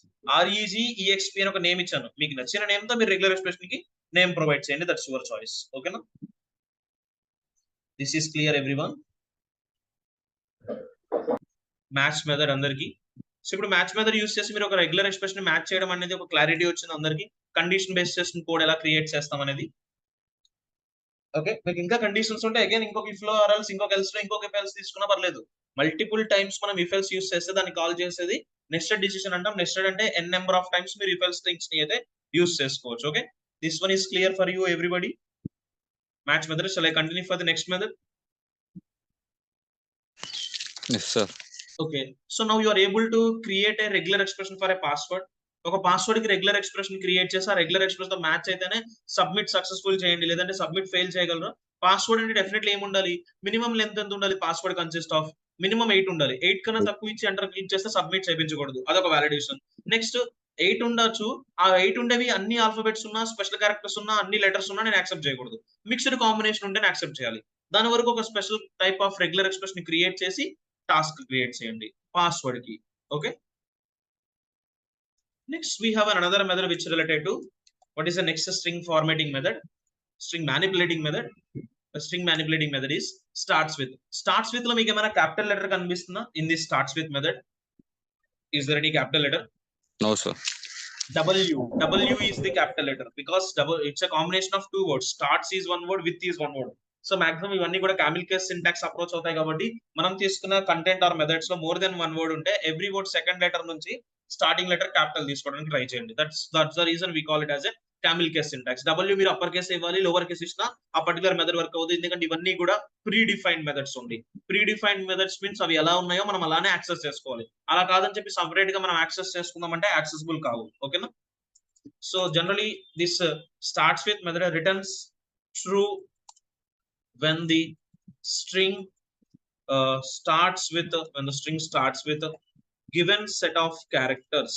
REGEXP అని ఒక name ఇచ్చాను. మీకు నచ్చిన నేమ్ తో మీరు రెగ్యులర్ ఎక్స్ప్రెషన్ కి నేమ్ ప్రొవైడ్ చేయండి. That's your choice. ఓకేనా? This is clear everyone. Match method అందరికి. సో ఇప్పుడు మ్యాచ్ మెథడ్ యూస్ చేసి మీరు ఒక రెగ్యులర్ ఎక్స్ప్రెషన్ మ్యాచ్ చేయడం అనేది ఒక క్లారిటీ వచ్చింది అందరికి. కండిషన్ బేస్ చేసిన కోడ్ ఎలా క్రియేట్ చేస్తాం అనేది. ఓకే, మీకు ఇంకా కండిషన్స్ ఉంటే అగైన్ ఇంకొక ఇఫ్ లో ఆర్ఎల్స్ ఇంకొక ఎల్స్ లో ఇంకొక ఇఫ్ ఎల్స్ తీసుకున్నా పర్లేదు. మల్టిపుల్ టైమ్స్ మనం ఇఫ్ ఎల్స్ యూస్ చేస్తే దాన్ని కాల్ చేసేది నెస్టెడ్ డిసిషన్ అంటాం. నెస్టెడ్ అంటే ఎన్ నెంబర్ ఆఫ్ టైమ్స్ మీరు ఇఫ్ ఎల్స్ థింగ్స్ ని అయితే యూస్ చేసుకోవచ్చు. Okay, this one is clear for you everybody. Match method. Shall I continue for the next method? Yes sir. Okay, so now you are able to create a regular expression for a password. ఒక password కి regular expression create చేసి ఆ regular expression తో match అయితేనే submit successful చేయండి, లేదంటే submit fail చేయగలరు. Password అంటే డెఫినెట్లీ ఏమి ఉండాలి? మినిమం లెంత్ ఎంత ఉండాలి? పాస్వర్డ్ కన్సిస్ట్ ఆఫ్ మినిమం 8 ఉండాలి. 8 కన్నా తక్కువ ఇచ్చి ఎంటర్ క్లిక్ చేస్తే సబ్మిట్ చేయించకూడదు. అదొక వాలిడేషన్. నెక్స్ట్ 8 ఉండొచ్చు, ఆ 8 ఉండేవి అన్ని ఆల్ఫాబెట్స్ ఉన్నా, స్పెషల్ క్యారెక్టర్స్ ఉన్నా, అన్ని లెటర్స్ ఉన్నా నేను యాక్సెప్ట్ చేయకూడదు. మిక్స్డ్ కాంబినేషన్ ఉంటే యాక్సెప్ట్ చేయాలి. దాని వరకు ఒక special type of regular expression create చేసి టాస్క్ క్రియేట్ చేయండి పాస్వర్డ్ కి. Okay, next we have another method which is related to what is the next string formatting method, string manipulating method. A string manipulating method is starts with లో మీకు ఏమైనా capital letter కనిపిస్తుందా? in this starts with method is there any capital letter? No sir. W is the capital letter because it's a combination of two words. Starts is one word, with is one word. So maximum ఇవన్నీ కూడా Camel case syntax approach అవుతాయి కాబట్టి మనం తీసుకున్న content or methods లో more than one word ఉంటే every word second letter నుంచి starting letter capital తీసుకోవడానికి ట్రై చేయండి. That's the reason we call it as a camel case syntax. W మీరు అప్పర్ కేస్ ఇవ్వాలి, లోవర్ కేస్ ఇచ్చినా ఆ particular method work అవుతుంది. ఎందుకంటే ఇవన్నీ కూడా ప్రీ డిఫైన్డ్ మెథడ్స్ ఉంది. ప్రీ డిఫైన్డ్ మెథడ్స్ మీన్స్ అవి ఎలా ఉన్నాయో మనం అలానే యాక్సెస్ చేసుకోవాలి. అలా కాదని చెప్పి సపరేట్ గా మనం యాక్సెస్ చేసుకుందామంటే యాక్సెసిబుల్ కావు. ఓకేనా? So generally this starts with method returns true when the string starts with a given set of characters.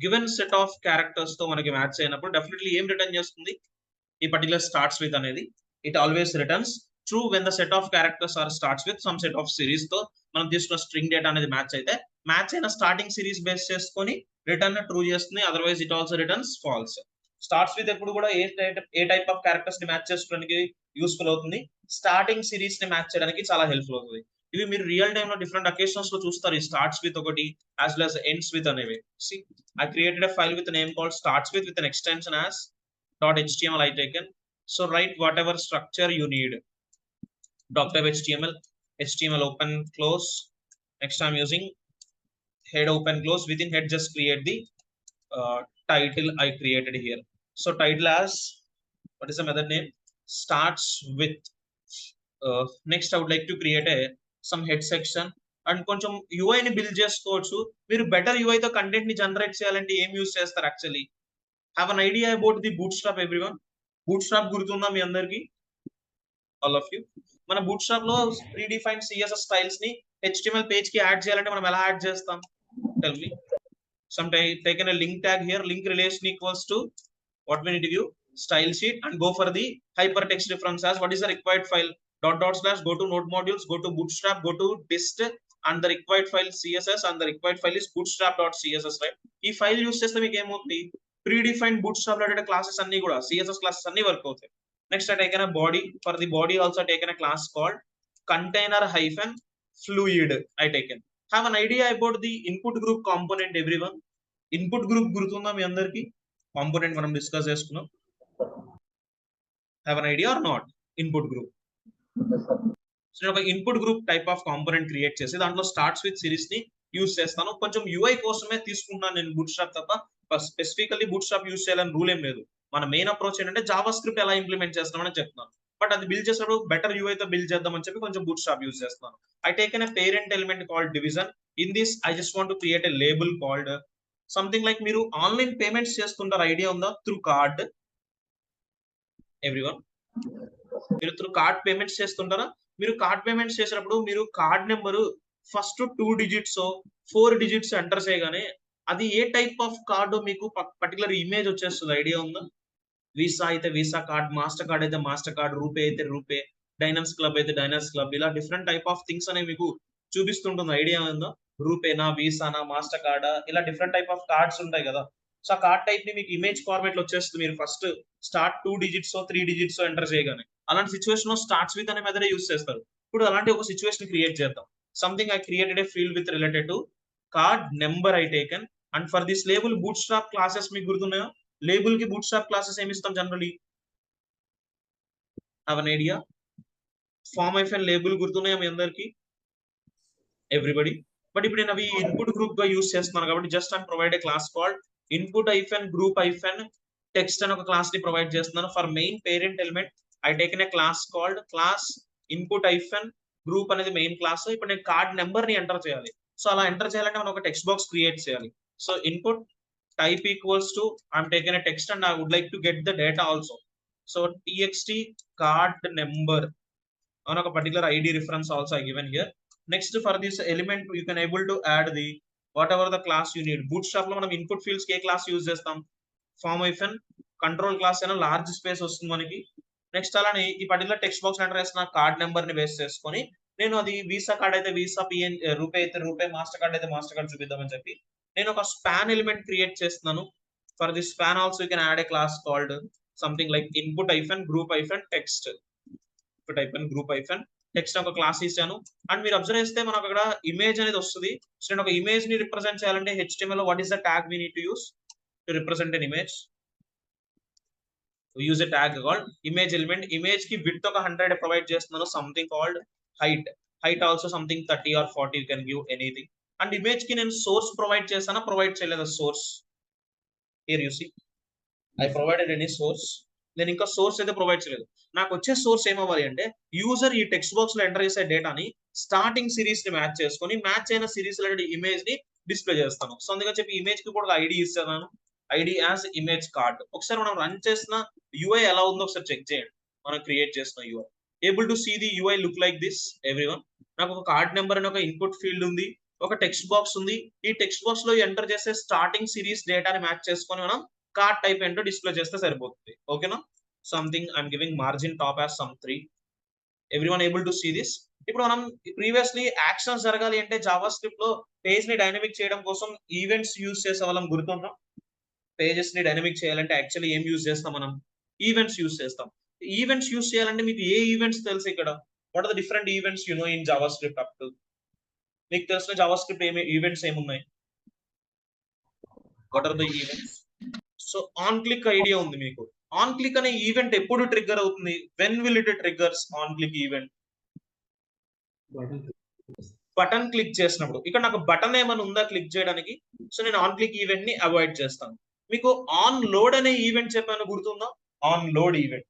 Given set of characters తో మనకి మ్యాచ్ అయినప్పుడు డెఫినెట్లీ ఏం రిటర్న్ చేస్తుంది ఈ పర్టికులర్ starts with అనేది? It always returns true when the set of characters are starts with some set of series తో మనం తీసుకున్న స్ట్రింగ్ డేటా అనేది మ్యాచ్ అయితే మ్యాచ్ అయిన స్టార్టింగ్ సిరీస్ బేస్ చేసుకొని రిటర్న్ ట్రూ చేస్తుంది. Otherwise it also returns falls. Starts with ఎప్పుడు కూడా ఏ టైప్ ఆఫ్ క్యారెక్టర్స్ ని మ్యాచ్ చేసుకోవడానికి యూస్ఫుల్ అవుతుంది? స్టార్టింగ్ సిరీస్ ని మ్యాచ్ చేయడానికి చాలా హెల్ప్ఫుల్ అవుతుంది. ఇవి మీరు రియల్ టైమ్ లో డిఫరెంట్ అకేషన్స్ లో చూస్తారు. ఈ స్టార్ట్స్ విత్ ఒకటి as well as ends with అనేవి. See, I created a file with a name called starts with an extension as .html I taken. So write whatever structure you need. Doctype HTML open close. Next I'm using head open close. Within head just create the title I created here. So title as, what is the method name? Starts with. Next I would like to create some head section and కొంచెం UI ని build చేసుకోవచ్చు. మీరు better UI తో content ని generate చేయాలంటే ఏం use చేస్తారు? Actually have an idea about the boot strap everyone? Boot strap గుర్తుందా మీ అందరికి? All of you. మన బూట్ స్ట్రాప్ లో ప్రీ డిఫైన్డ్ CSS స్టైల్స్ ని HTML పేజ్ కి యాడ్ చేయాలంటే మనం ఎలా యాడ్ చేస్తాం? Tell me. Some taken a link tag here. Link relation equals to what we need to give? Style sheet, and go for the hypertext reference as what is the required file? // go to node modules, go to bootstrap, go to dist, and the required file CSS, and the required file is bootstrap.css, right? ఈ file use చేస్తే మీకు ఏమవుతుంది? Pre defined bootstrap related classes అన్ని కూడా CSS classes అన్ని work అవుతాయి. Next I taken a body. For the body also taken a class called container-fluid I taken. Have an idea about the input group component everyone? Input group గుర్తుందా మీ అందరికి? Component మనం discuss చేసుకున్నాం. Have an idea or not? Input group. So నేను ఒక input group type of component create చేసి దాంట్లో starts with series ని use చేస్తాను. కొంచెం UI కోసమే తీసుకుంటున్నాను నేను బూట్ స్ట్రాప్ తప్ప స్పెసిఫికల్లీ బూట్ స్ట్రాప్ యూస్ చేయాలని రూల్ ఏం లేదు. మన మెయిన్ అప్రోచ్ ఏంటంటే జావా స్క్రిప్ట్ ఎలా ఇంప్లిమెంట్ చేస్తామని చెప్తున్నాను. బట్ అది బిల్డ్ చేసినప్పుడు బెటర్ UI తో బిల్డ్ చేద్దామని చెప్పి కొంచెం బూట్ స్ట్రాప్ యూస్ చేస్తున్నాను. I taken a parent element called division. In this I just want to create a label called something like, మీరు ఆన్లైన్ పేమెంట్స్ చేస్తుంటారు, ఐడియా ఉందా? Through card. ఎవ్రీవన్, మీరు through card payments చేస్తుంటారా? మీరు card payments చేసినప్పుడు మీరు card number first 2 digits 4 digits enter చేయగానే అది ఏ టైప్ ఆఫ్ కార్డు మీకు పర్టికులర్ ఇమేజ్ వచ్చేస్తుంది, ఐడియా ఉందా? వీసా అయితే వీసా కార్డ్, మాస్టర్ కార్డ్ అయితే మాస్టర్ కార్డ్, రూపే అయితే రూపే, డైనమ్స్ క్లబ్ అయితే డైనమ్స్ క్లబ్, ఇలా డిఫరెంట్ టైప్ ఆఫ్ థింగ్స్ అనేవి మీకు చూపిస్తుంటుంది, ఐడియా ఉందా? రూపేనా, వీసానా, మాస్టర్ కార్డా, ఇలా డిఫరెంట్ టైప్ ఆఫ్ కార్డ్స్ ఉంటాయి కదా. సో ఆ కార్డ్ టైప్ ని మీకు ఇమేజ్ ఫార్మేట్ లో వచ్చేస్తుంది మీరు first start 2 digits 3 digits enter చేయగానే. అలాంటి సిచ్యువేషన్ లో స్టార్ట్స్ విత్ అనే మెథడ్ యూస్ చేస్తారు. ఇప్పుడు అలాంటి ఒక సిచ్యువేషన్ క్రియేట్ చేద్దాం. Something I created a field with related to card number I taken, and for this label bootstrap classes మీకు గుర్తున్నాయో? లేబుల్ కి బూట్ స్ట్రాప్ క్లాసెస్ ఏమి ఇస్తాం generally? Have an idea? Form hyphen label గుర్తున్నాయా మీ అందరికి? Everybody. But ఇప్పుడు నేను అవి ఇన్పుట్ గ్రూప్ గా యూస్ చేస్తున్నాను కాబట్టి just I provide a class called input hyphen group hyphen text అని ఒక క్లాస్ ని ప్రొవైడ్ చేస్తున్నాను. For main parent element I taken A class called class input hyphen group అనేది మెయిన్ క్లాస్. ఇప్పుడు నేను కార్డ్ నెంబర్ ని ఎంటర్ చేయాలి. So అలా ఎంటర్ చేయాలంటే మనం ఒక టెక్స్ట్ బాక్స్ క్రియేట్ చేయాలి. So input type equals to, I'm taking a text and I would like to get the data also. So txt card number on a particular ID reference also I given here. Next, for this element you can able to add the whatever the class you need. Bootstrap lo manam input fields ke class use chestam, form hyphen control class ana large space vastundi manaki. Next alani ee particular text box enter chesna card number ni base cheskoni నేను అది visa card అయితే visa, PN RuPay అయితే RuPay, master card అయితే master card చూపిద్దామని చెప్పి నేను ఒక span element create చేస్తున్నాను. For this span also you can add A class called something like input hyphen group hyphen text. Input hyphen group hyphen text ఒక class ఇచ్చాను. And మీరు observe చేస్తే మనకు అక్కడ ఇమేజ్ అనేది వస్తుంది. సో నేను ఒక ఇమేజ్ ని రిప్రజెంట్ చేయాలంటే HTML లో what is the tag we need to use? to represent an image. We use a tag called image element. Image ki width ఒక 100 provide చేస్తున్నాను, something called height. Height also something 30 or 40, you can give anything. And image ki నేను source provide చేశానా, provide చేయలేదా source? Here you see, I provided any source. నేను ఇంకా source అయితే provide చేయలేదు. నాకు వచ్చే సోర్స్ ఏమవ్వాలి అంటే యూజర్ ఈ టెక్స్ట్ బాక్స్ లో ఎంటర్ చేసే డేటాని స్టార్టింగ్ సిరీస్ ని మ్యాచ్ చేసుకొని మ్యాచ్ అయిన సిరీస్ లో ఇమేజ్ ని డిస్ప్లే చేస్తాను. సో అందుకని చెప్పి ఇమేజ్ కి కూడా ఐడి ఇస్తాను, ఐడి యాజ్ ఇమేజ్ కార్డ్. ఒకసారి మనం రన్ చేసిన యూఐ ఎలా ఉందో ఒకసారి చెక్ చేయండి. మనం క్రియేట్ చేసిన UI able to see the UI look like this everyone. నాకు ఒక కార్డ్ నెంబర్ అని ఒక ఇన్పుట్ ఫీల్డ్ ఉంది, ఒక టెక్స్ట్ బాక్స్ ఉంది. ఈ టెక్స్ట్ బాక్స్ లో ఎంటర్ చేసే స్టార్టింగ్ సిరీస్ డేటాని మ్యాచ్ చేసుకొని మనం కార్డ్ టైప్ ఏంటో డిస్ప్లే చేస్తే సరిపోతుంది. ఓకేనా? Something I'm giving margin top as some 3. Everyone able to see this. ఇప్పుడు మనం ప్రీవియస్లీ యాక్షన్స్ జరగాలి అంటే జావా స్క్రిప్ట్ లో పేజ్ ని డైనమిక్ చేయడం కోసం ఈవెంట్స్ యూజ్ చేసే వాళ్ళం గుర్తుందా? పేజెస్ ని డైనమిక్ చేయాలంటే యాక్చువల్లీ ఏం యూజ్ చేస్తాం మనం? ఈవెంట్స్ యూజ్ చేస్తాం. ఈవెంట్స్ యూజ్ చేయాలంటే మీకు ఏ ఈవెంట్స్ తెలుసు ఇక్కడ? What are the different events you know in JavaScript up to? మీకు తెలిసిన జావా స్క్రిప్ట్ ఈవెంట్స్ ఏమున్నాయి? What are the events? So on click idea ఉంది మీకు. ఆన్ క్లిక్ అనే ఈవెంట్ ఎప్పుడు ట్రిగ్గర్ అవుతుంది? When will it triggers on click event? Button click చేసినప్పుడు. ఇక్కడ నాకు బటన్ ఏమైనా ఉందా క్లిక్ చేయడానికి? సో నేను ఆన్ క్లిక్ ఈవెంట్ ని అవాయిడ్ చేస్తాను. మీకు ఆన్ లోడ్ అనే ఈవెంట్ చెప్పాను, గుర్తుందా? On load event.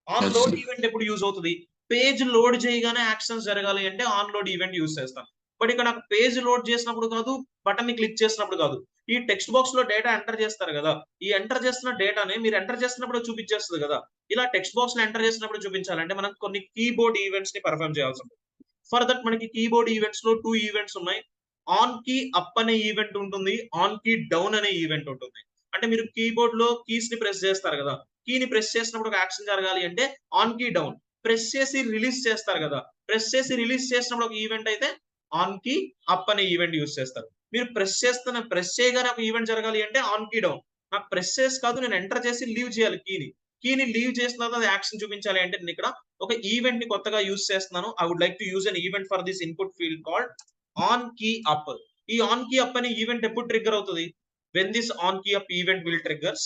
On load event ఎప్పుడు యూజ్ అవుతుంది? పేజ్ లోడ్ చేయగానే యాక్షన్స్ జరగాలి అంటే ఆన్ లోడ్ ఈవెంట్ యూజ్ చేస్తాను. బట్ ఇక్కడ నాకు పేజ్ లోడ్ చేసినప్పుడు కాదు, బటన్ ని క్లిక్ చేసినప్పుడు కాదు. ఈ టెక్స్ట్ బాక్స్ లో డేటా ఎంటర్ చేస్తారు కదా, ఈ ఎంటర్ చేసిన డేటాని మీరు ఎంటర్ చేసినప్పుడు చూపించేస్తుంది కదా. ఇలా టెక్స్ట్ బాక్స్ లో ఎంటర్ చేసినప్పుడు చూపించాలంటే మనం కొన్ని కీబోర్డ్ ఈవెంట్స్ ని పర్ఫామ్ చేయాల్సి ఉంటుంది. ఫర్ దట్ మనకి కీబోర్డ్ ఈవెంట్స్ లో 2 ఈవెంట్స్ ఉన్నాయి. ఆన్ కీ అప్ అనే ఈవెంట్ ఉంటుంది, ఆన్ కీ డౌన్ అనే ఈవెంట్ ఉంటుంది. అంటే మీరు కీబోర్డ్ లో కీస్ ని ప్రెస్ చేస్తారు కదా, కీని ప్రెస్ చేసినప్పుడు ఒక యాక్షన్ జరగాలి అంటే ఆన్ కీ డౌన్. ప్రెస్ చేసి రిలీజ్ చేస్తారు కదా, ప్రెస్ చేసి రిలీజ్ చేసినప్పుడు ఒక ఈవెంట్ అయితే ఆన్ కీ అప్ అనే ఈవెంట్ యూజ్ చేస్తారు. మీరు ప్రెస్ చేయగానే ఒక ఈవెంట్ జరగాలి అంటే ఆన్ కీ డౌన్. నాకు ప్రెస్ చేసి కాదు, నేను ఎంటర్ చేసి లీవ్ చేయాలి కీని లీవ్ చేసిన తర్వాత అది యాక్షన్ చూపించాలి అంటే నేను ఇక్కడ ఒక ఈవెంట్ ని కొత్తగా యూజ్ చేస్తున్నాను. I would like to use an event for this input field called on key up. ఈ ఆన్ కీ అప్ అనే ఈవెంట్ ఎప్పుడు ట్రిగ్గర్ అవుతుంది? when this on key up event will triggers?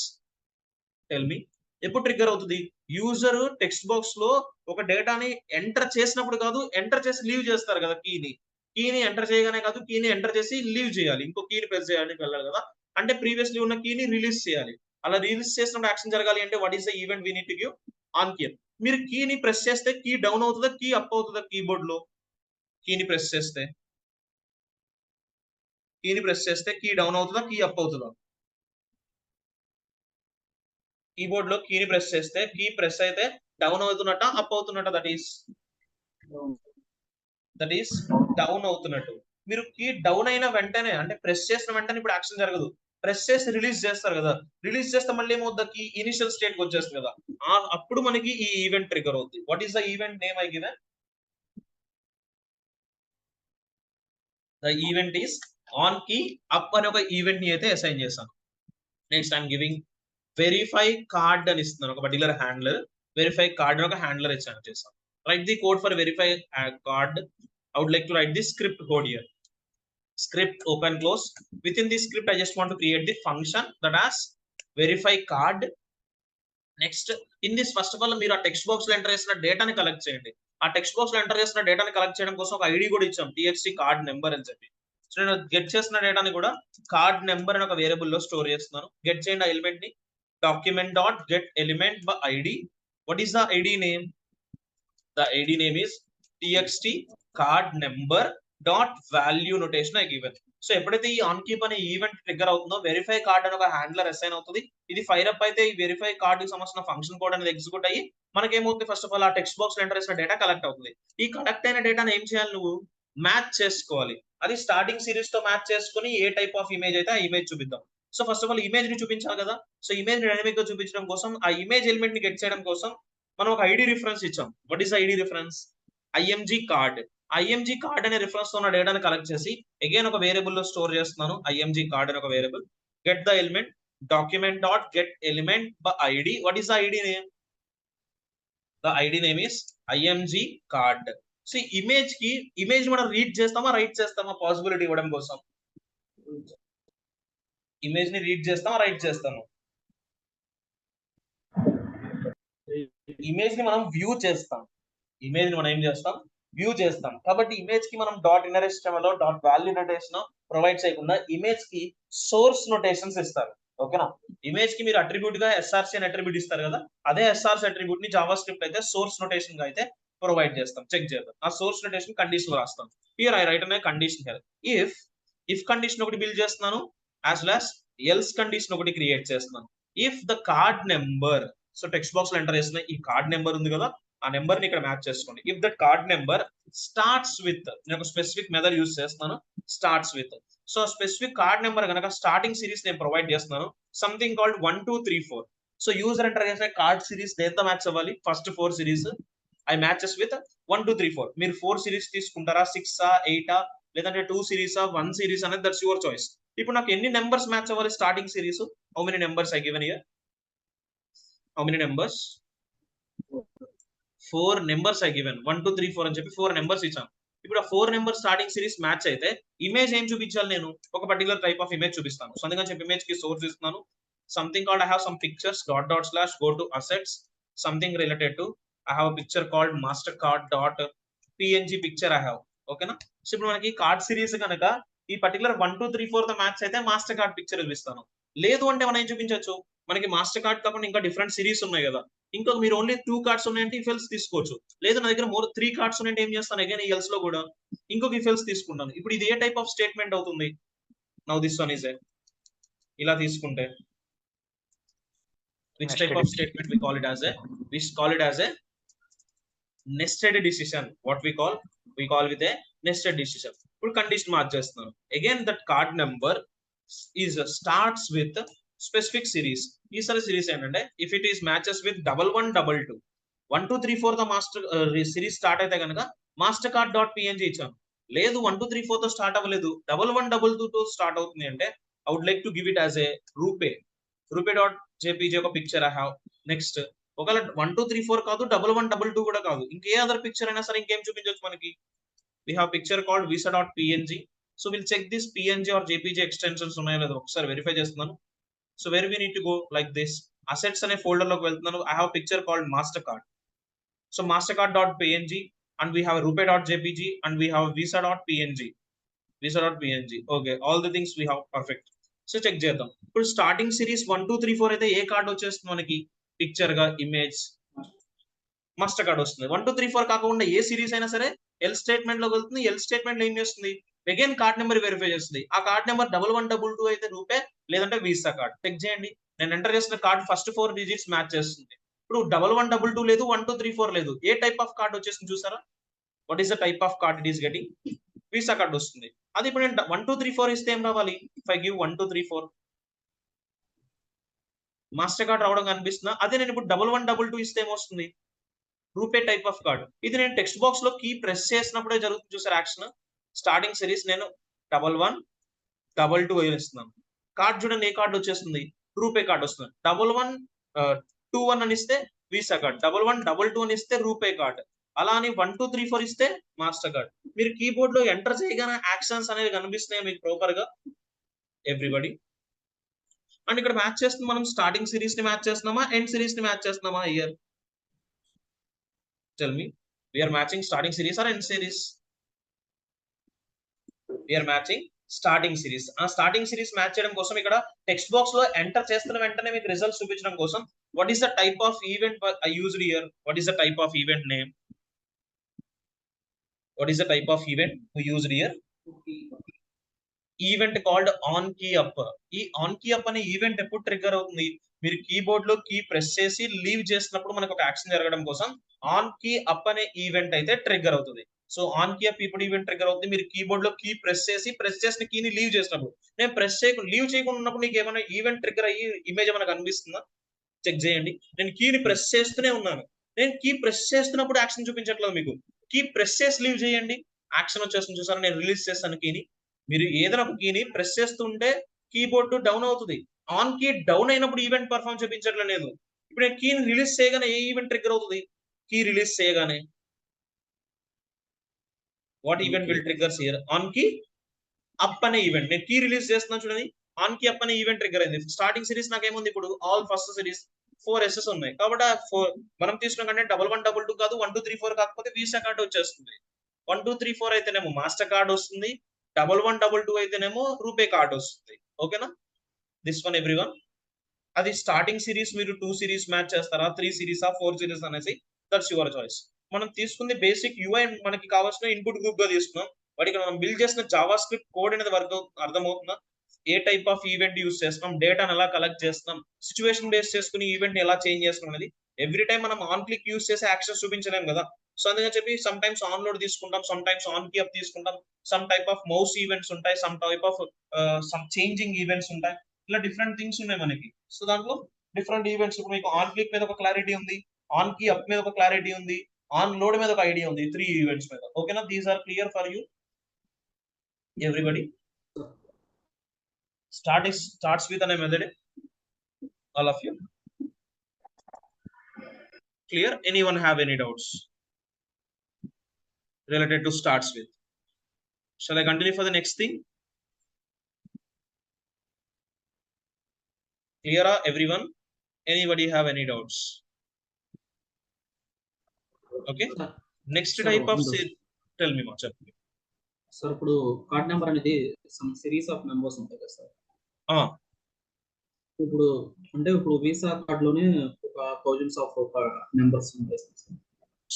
tell me, ఎప్పుడు trigger అవుతుంది? User text box లో ఒక డేటాని enter చేసినప్పుడు కాదు, ఎంటర్ చేసి లీవ్ చేస్తారు కదా కీని ఎంటర్ చేయగానే కాదు, కీని ఎంటర్ చేసి లీవ్ చేయాలి, ఇంకో కీని ప్రెస్ చేయడానికి వెళ్ళాలి కదా. అంటే ప్రీవియస్లీ ఉన్న కీని రిలీజ్ చేయాలి. అలా రిలీజ్ చేసినప్పుడు యాక్షన్ జరగాలి అంటే what is the event we need to give? On key. మీరు కీని ప్రెస్ చేస్తే కీ డౌన్ అవుతుందా, కీ అప్ అవుతుందా? కీబోర్డ్ లో కీని ప్రెస్ చేస్తే కీ డౌన్ అవుతుందా, కీ అప్ అవుతుందా? కీబోర్డ్ లో కీని ప్రెస్ చేస్తే కీ ప్రెస్ అయితే డౌన్ అవుతున్నట్ట, అప్ అవుతున్నట్ట? దట్ ఈస్ డౌన్ అవుతున్నట్టు. మీరు కీ డౌన్ అయిన వెంటనే అంటే ప్రెస్ చేసిన వెంటనే ఇప్పుడు యాక్షన్ జరగదు, ప్రెస్ చేసి రిలీజ్ చేస్తారు కదా, రిలీజ్ చేస్తే మళ్ళీ ఏమవుద్దా, కీ ఇనిషియల్ స్టేట్ కి వచ్చేస్తుంది కదా, అప్పుడు మనకి ఈ ఈవెంట్ ట్రిగ్గర్ అవుతుంది. What is the event name I given? The event is on key up అనే ఒక ఈవెంట్ ని అయితే అసైన్ చేశాను. Next I'm giving verify card అని ఇస్తున్నాను, ఒక పర్టికులర్ హ్యాండ్లర్. వెరిఫై కార్డ్ అని ఒక హ్యాండ్లర్ అసైన్ చేశాను. Write the code for verify card. I would like to write this script code here. Script open close. Within this script, I just want to create the function that has verify card. Next, in this first of all, మీరు ఆ text box లో enter చేసిన డేటాని collect చేయండి. ఆ text box లో enter చేసిన డేటాని కలెక్ట్ చేయడం కోసం ఒక ఐడి కూడా ఇచ్చాం, txt కార్డ్ నెంబర్ అని చెప్పి. సో నేను గెట్ చేసిన డేటాని కూడా కార్డ్ నెంబర్ అని ఒక వేరియబుల్ లో స్టోర్ చేస్తున్నాను. గెట్ చేయండి ఆ ఎలిమెంట్ ని. Document dot get element by ID. What is the ID name? The ID name is txt card number dot value notation I given. So ఎప్పుడైతే ఈ ఆన్ కీప్ అనే ఈవెంట్ ట్రిగ్గర్ అవుతుందో verify card అని ఒక handler assign అవుతుంది. ఇది fire up అయితే ఈ వెరిఫై కార్డ్ కి సంబంధించిన ఫంక్షన్ కోడ్ అనేది ఎగ్జిక్యూట్ అయ్యి మనకేమవుతుంది, ఫస్ట్ ఆఫ్ ఆల్ ఆ టెక్స్ట్ బాక్స్ లో ఎంటర్ చేసిన డేటా కలెక్ట్ అవుతుంది. ఈ కలెక్ట్ అయిన డేటాను ఏం చేయాలి, నువ్వు మ్యాచ్ చేసుకోవాలి. అది స్టార్టింగ్ సిరీస్ తో మ్యాచ్ చేసుకుని ఏ టైప్ ఆఫ్ ఇమేజ్ అయితే ఆ ఇమేజ్ చూపిద్దాం. So first of all image ని చూపించాలి కదా. సో ఇమేజ్ ని డైనమిక్ గా చూపించడం కోసం ఆ ఇమేజ్ ఎలిమెంట్ ని గెట్ చేయడం కోసం మనం ఒక ఐడి రిఫరెన్స్ ఇచ్చాం. What is ID reference? IMG card. IMG card అనే రిఫరెన్స్ తో ఉన్న డేటాను కలెక్ట్ చేసి అగైన్ ఒక వేరియబుల్ లో స్టోర్ చేస్తున్నాను. IMG కార్డ్ అనే ఒక variable. Get the element document dot get element by ID. What is the ID name? The ID name is IMG card. So image మనం రీడ్ చేస్తామా రైట్ చేస్తామా? Possibility ఇవ్వడం కోసం ఇమేజ్ ని రీడ్ చేస్తాం, రైట్ చేస్తాము. ఇమేజ్ ని మనం వ్యూ చేస్తాం. ఇమేజ్ ని మనం ఏం చేస్తాం? వ్యూ చేస్తాం. కాబట్టి ఇమేజ్ కి మనం dot inner HTML dot value notation provide చేయకుండా ఇమేజ్ కి సోర్స్ నోటేషన్స్ ఇస్తారు. ఓకేనా? ఇమేజ్ కి మీరు అట్రిబ్యూట్ గా SRC అని అట్రిబ్యూట్ ఇస్తారు కదా, అదే SRC అట్రిబ్యూట్ ని జావా స్క్రిప్ట్ అయితే సోర్స్ నోటేషన్ గా అయితే ప్రొవైడ్ చేస్తాం. చెక్ చేద్దాం. ఆ సోర్స్ నోటేషన్ కండిషన్ రాస్తాం. హియర్ ఐ రైట్ అనే కండిషన్ హియర్. ఇఫ్ కండిషన్ ఒకటి బిల్డ్ చేస్తున్నాను, as well as else condition ఒకటి క్రియేట్ చేస్తున్నాను. If the card number, so text box లో ఎంటర్ చేసిన ఈ కార్డ్ నెంబర్ ఉంది కదా, ఆ నెంబర్ ని ఇక్కడ మ్యాచ్ చేసుకోండి. If that card number starts with, నేను ఒక స్పెసిఫిక్ మెథడ్ యూస్ చేస్తున్నాను, starts with. So specific card number కనుక స్టార్టింగ్ సిరీస్ నేను ప్రొవైడ్ చేస్తున్నాను, something called 1 2 3 4. So user enter చేసే కార్డ్ సిరీస్ దేంతో మ్యాచ్ అవ్వాలి? First 4 series I matches with 1 2 3 4. మీరు 4 సిరీస్ తీసుకుంటారా, 6 8 లేదంటే 2 సిరీస్ 1 సిరీస్ అనేది దట్స్ యువర్ చాయిస్. ఇప్పుడు నాకు ఎన్ని నెంబర్స్ మ్యాచ్ అవ్వాలి starting series? How many numbers I given here? How many numbers? 4 numbers I given. 1 2 3 4 అని చెప్పి 4 నెంబర్స్ ఇచ్చాను. ఇప్పుడు ఆ 4 నెంబర్ స్టార్టింగ్ సిరీస్ మ్యాచ్ అయితే ఇమేజ్ ఏం చూపించాలి? నేను ఒక పర్టికులర్ టైప్ ఆఫ్ ఇమేజ్ చూపిస్తాను. సో అందుకని చెప్పి ఇమేజ్ కి సోర్స్ ఇస్తున్నాను. Something called I have some pictures dot dot slash go to assets, something related to I have picture called master card dot PNG picture I have. ఓకేనా? So ఇప్పుడు మనకి card series కనుక ఈ particular 1 2 3 4 తో match అయితే master card picture చూపిస్తాను. లేదు అంటే మనం ఏం చూపించవచ్చు? మనకి మాస్టర్ కార్డ్ కాకుండా ఇంకా డిఫరెంట్ సిరీస్ ఉన్నాయి కదా, ఇంకొక మీరు ఓన్లీ 2 కార్డ్స్ ఉన్నాయంటే ఇఫ్ ఎల్స్ తీసుకోవచ్చు. లేదు నా దగ్గర 3 కార్డ్స్ ఉన్నాయంటే ఏం చేస్తాను? అగైన్ ఈ ఎల్స్ లో కూడా ఇంకొక ఇఫ్ ఎల్స్ తీసుకుంటాను. ఇప్పుడు ఇది ఏ టైప్ ఆఫ్ స్టేట్మెంట్ అవుతుంది? Now this one is a, ఇలా తీసుకుంటే which type of statement we call it as a, we call it as a nested decision. What we call with a nested decision. ఇప్పుడు condition mark చేస్తున్నాను. Again that card number is starts with specific series. ఈసారి series ఏంటంటే if it is matches with 1 1 2 2 1 2 3 4 తో master series start అయితే కనుక master card dot PNG ఇచ్చాను. లేదు 1 2 3 4 తో స్టార్ట్ అవ్వలేదు, 1 1 2 2 తో స్టార్ట్ అవుతుంది అంటే I would like to give it as a RuPay dot JPG ఒక పిక్చర్ ఐ హావ్. నెక్స్ట్ ఒకవేళ 1 2 3 4 కాదు, 1 1 2 2 కూడా కాదు, ఇంకే అదర్ పిక్చర్ అయినా సరే ఇంకేం చూపించవచ్చు మనకి? we have picture called visa.png. so we'll check this PNG or JPG extensions ఉన్నాయో లేదో ఒకసారి వెరిఫై చేస్తున్నాను. so where we need to go, like this assets అనే ఫోల్డర్ లోకి వెళ్తున్నాను. I have picture called mastercard. so mastercard.png and we have rupee.jpg and we have visa.png. okay, all the things we have perfect. So check చేద్దాం. ఇప్పుడు starting series 1 2 3 4 అయితే ఏ card వచ్చేస్తుంది మనకి? Picture గా image master card వస్తుంది. 1 2 3 4 కాకుండా ఏ series అయినా సరే ఎల్ స్టేట్మెంట్ లోకి వెళ్తుంది. ఎల్ స్టేట్మెంట్ ఏం చేస్తుంది? అగైన్ కార్డ్ నెంబర్ వెరిఫై చేస్తుంది. ఆ కార్డ్ నెంబర్ 1 1 2 2 అయితే రూపే, లేదంటే వీసా కార్డ్. చెక్ చేయండి. నేను ఎంటర్ చేసిన కార్డ్ ఫస్ట్ 4 డిజిట్స్ మ్యాచ్ చేస్తుంది. ఇప్పుడు 1 1 2 2 లేదు, 1 2 3 4 లేదు. ఏ టైప్ ఆఫ్ కార్డ్ వచ్చేసింది చూసారా? What is the type of card it is getting? Visa card వస్తుంది. అది ఇప్పుడు నేను 1 2 3 4 ఇస్తే ఏం రావాలి? If I give 1 2 3 4 master card రావడం కనిపిస్తుందా? అదే నేను ఇప్పుడు 1 1 2 2 ఇస్తే ఏమొస్తుంది? RuPay type of card. ఇది నేను టెక్స్ట్ బాక్స్ లో కీ ప్రెస్ చేసినప్పుడే జరుగుతుంది చూసారు యాక్షన్. స్టార్టింగ్ సిరీస్ నేను 1 1 2 2 ఇస్తున్నాను. కార్డ్ చూడండి ఏ కార్డ్ వచ్చేస్తుంది? రూపే కార్డ్ వస్తుంది. 1 1 2 1 అని ఇస్తే వీసా కార్డ్, 1 1 2 2 అని ఇస్తే రూపే కార్డ్, అలా అని 1 2 3 4 ఇస్తే మాస్టర్ కార్డ్. మీరు కీబోర్డ్ లో ఎంటర్ చేయగానే యాక్షన్స్ అనేవి కనిపిస్తున్నాయి మీకు ప్రాపర్ గా ఎవ్రీబడి. అండ్ ఇక్కడ మ్యాచ్ చేస్తుంది మనం స్టార్టింగ్ సిరీస్ ని మ్యాచ్ చేస్తున్నామా, ఎండ్ సిరీస్ ని మ్యాచ్ చేస్తున్నామా? Year tell me, we are matching starting series or end series? we are matching starting series. ఆ స్టార్టింగ్ సిరీస్ మ్యాచ్ చేయడం కోసం ఇక్కడ టెక్స్ట్ బాక్స్ లో ఎంటర్ చేస్తున్న వెంటనే మీకు రిజల్ట్స్ చూపించడం కోసం what is the type of event I used here? what is the type of event name? what is the type of event we used here? Event called on key up. ఈ on key up అనే event ఎప్పుడు trigger అవుతుంది? మీరు keyboard లో key press చేసి leave చేసినప్పుడు మనకు ఒక యాక్షన్ జరగడం కోసం ఆన్ కీ అప్ అనే ఈవెంట్ అయితే ట్రిగ్గర్ అవుతుంది. సో ఆన్ కీ అప్ ఇప్పుడు ఈవెంట్ ట్రిగ్గర్ అవుతుంది మీరు కీబోర్డ్ లో కీ ప్రెస్ చేసిన కీని లీవ్ చేసినప్పుడు. నేను లీవ్ చేయకుండా ఉన్నప్పుడు నీకు ఏమైనా ఈవెంట్ ట్రిగ్గర్ అయ్యి ఇమేజ్ ఏమైనా కనిపిస్తుందా? చెక్ చేయండి. నేను కీని ప్రెస్ చేస్తూనే ఉన్నాను. నేను కీ ప్రెస్ చేస్తున్నప్పుడు యాక్షన్ చూపించట్లేదు మీకు. కీ ప్రెస్ చేసి లీవ్ చేయండి, యాక్షన్ వచ్చేస్తుంది చూసారా? నేను రిలీజ్ చేస్తాను కీని. మీరు ఏదైనా ఒక కీని ప్రెస్ చేస్తుంటే కీబోర్డ్ డౌన్ అవుతుంది. ఆన్ కీ డౌన్ అయినప్పుడు ఈవెంట్ పర్ఫామ్ చూపించట్లేదు. ఇప్పుడు నేను కీని రిలీజ్ చేయగానే ఏ ఈవెంట్ ట్రిగ్గర్ అవుతుంది? కీ రిలీజ్ చేయగానే what event will triggers here? On key up అనే ఈవెంట్. నేను కీ రిలీజ్ చేస్తున్నాను చూడండి, ఆన్ కి అప్ అనే ఈవెంట్ ట్రిగ్గర్ అయింది. స్టార్టింగ్ సిరీస్ నాకేముంది ఇప్పుడు ఆల్ ఫస్ట్ సిరీస్ 4 ఎస్ఎస్ ఉన్నాయి కాబట్టి మనం తీసుకున్న కంటే 1112 కాదు 1234 కాకపోతే వీసా కార్డు వచ్చేస్తుంది. 1234 అయితేనేమో మాస్టర్ కార్డ్ వస్తుంది, 1122 అయితేనేమో రూపే కార్డ్ వస్తుంది. ఓకేనా, దిస్ వన్ ఎవ్రీవన్. అది స్టార్టింగ్ సిరీస్ మీరు 2 సిరీస్ మ్యాచ్ చేస్తారా, 3 సిరీస్ 4 సిరీస్ అనేసి దట్స్ యువర్ చాయిస్. మనం తీసుకుంది బేసిక్ యూఐ, మనకి కావాల్సిన ఇన్పుట్ గ్రూప్ గా తీసుకున్నాం. వాటికి మనం బిల్డ్ చేసిన జావా స్క్రిప్ట్ కోడ్ అనేది వర్క్ అర్థమవుతుందా, ఏ టైప్ ఆఫ్ ఈవెంట్ యూస్ చేస్తాం, డేటాను ఎలా కలెక్ట్ చేస్తాం, సిచ్యువేషన్ బేస్ చేసుకుని ఈవెంట్ ఎలా చేంజ్ చేస్తాం అనేది ఎవ్రీ టైం మనం ఆన్ క్లిక్ యూస్ చేసి యాక్షన్ చూపించలేం కదా. సో అందుకని చెప్పి సమ్ టైమ్స్ ఆన్ లోడ్ తీసుకుంటాం, some times on key up తీసుకుంటాం, some type of mouse events ఉంటాయి, some type of some changing events ఉంటాయి, ఇలా డిఫరెంట్ థింగ్స్ ఉన్నాయి మనకి. సో దాంట్లో డిఫరెంట్ ఈవెంట్స్, ఇప్పుడు మీకు ఆన్ క్లిక్ మీద ఒక క్లారిటీ ఉంది, ఆన్ కీ అప్ మీద ఒక క్లారిటీ ఉంది, ఆన్ లోడ్ మీద ఒక ఐడియా ఉంది, 3 ఈవెంట్స్ మీద. ఓకేనా, these are clear for you everybody. Starts with a method, all of you clear? Anyone have any doubts related to starts with? Shall I continue for the next thing? Clear everyone? Anybody have any doubts? Okay, next type of tell me much. Sir ఇప్పుడు card number అనేది some series of numbers ఉంటాయి కదా sir. ఇప్పుడు అంటే ఇప్పుడు visa card లోనే ఒక thousands of numbers ఉంటాయి సార్.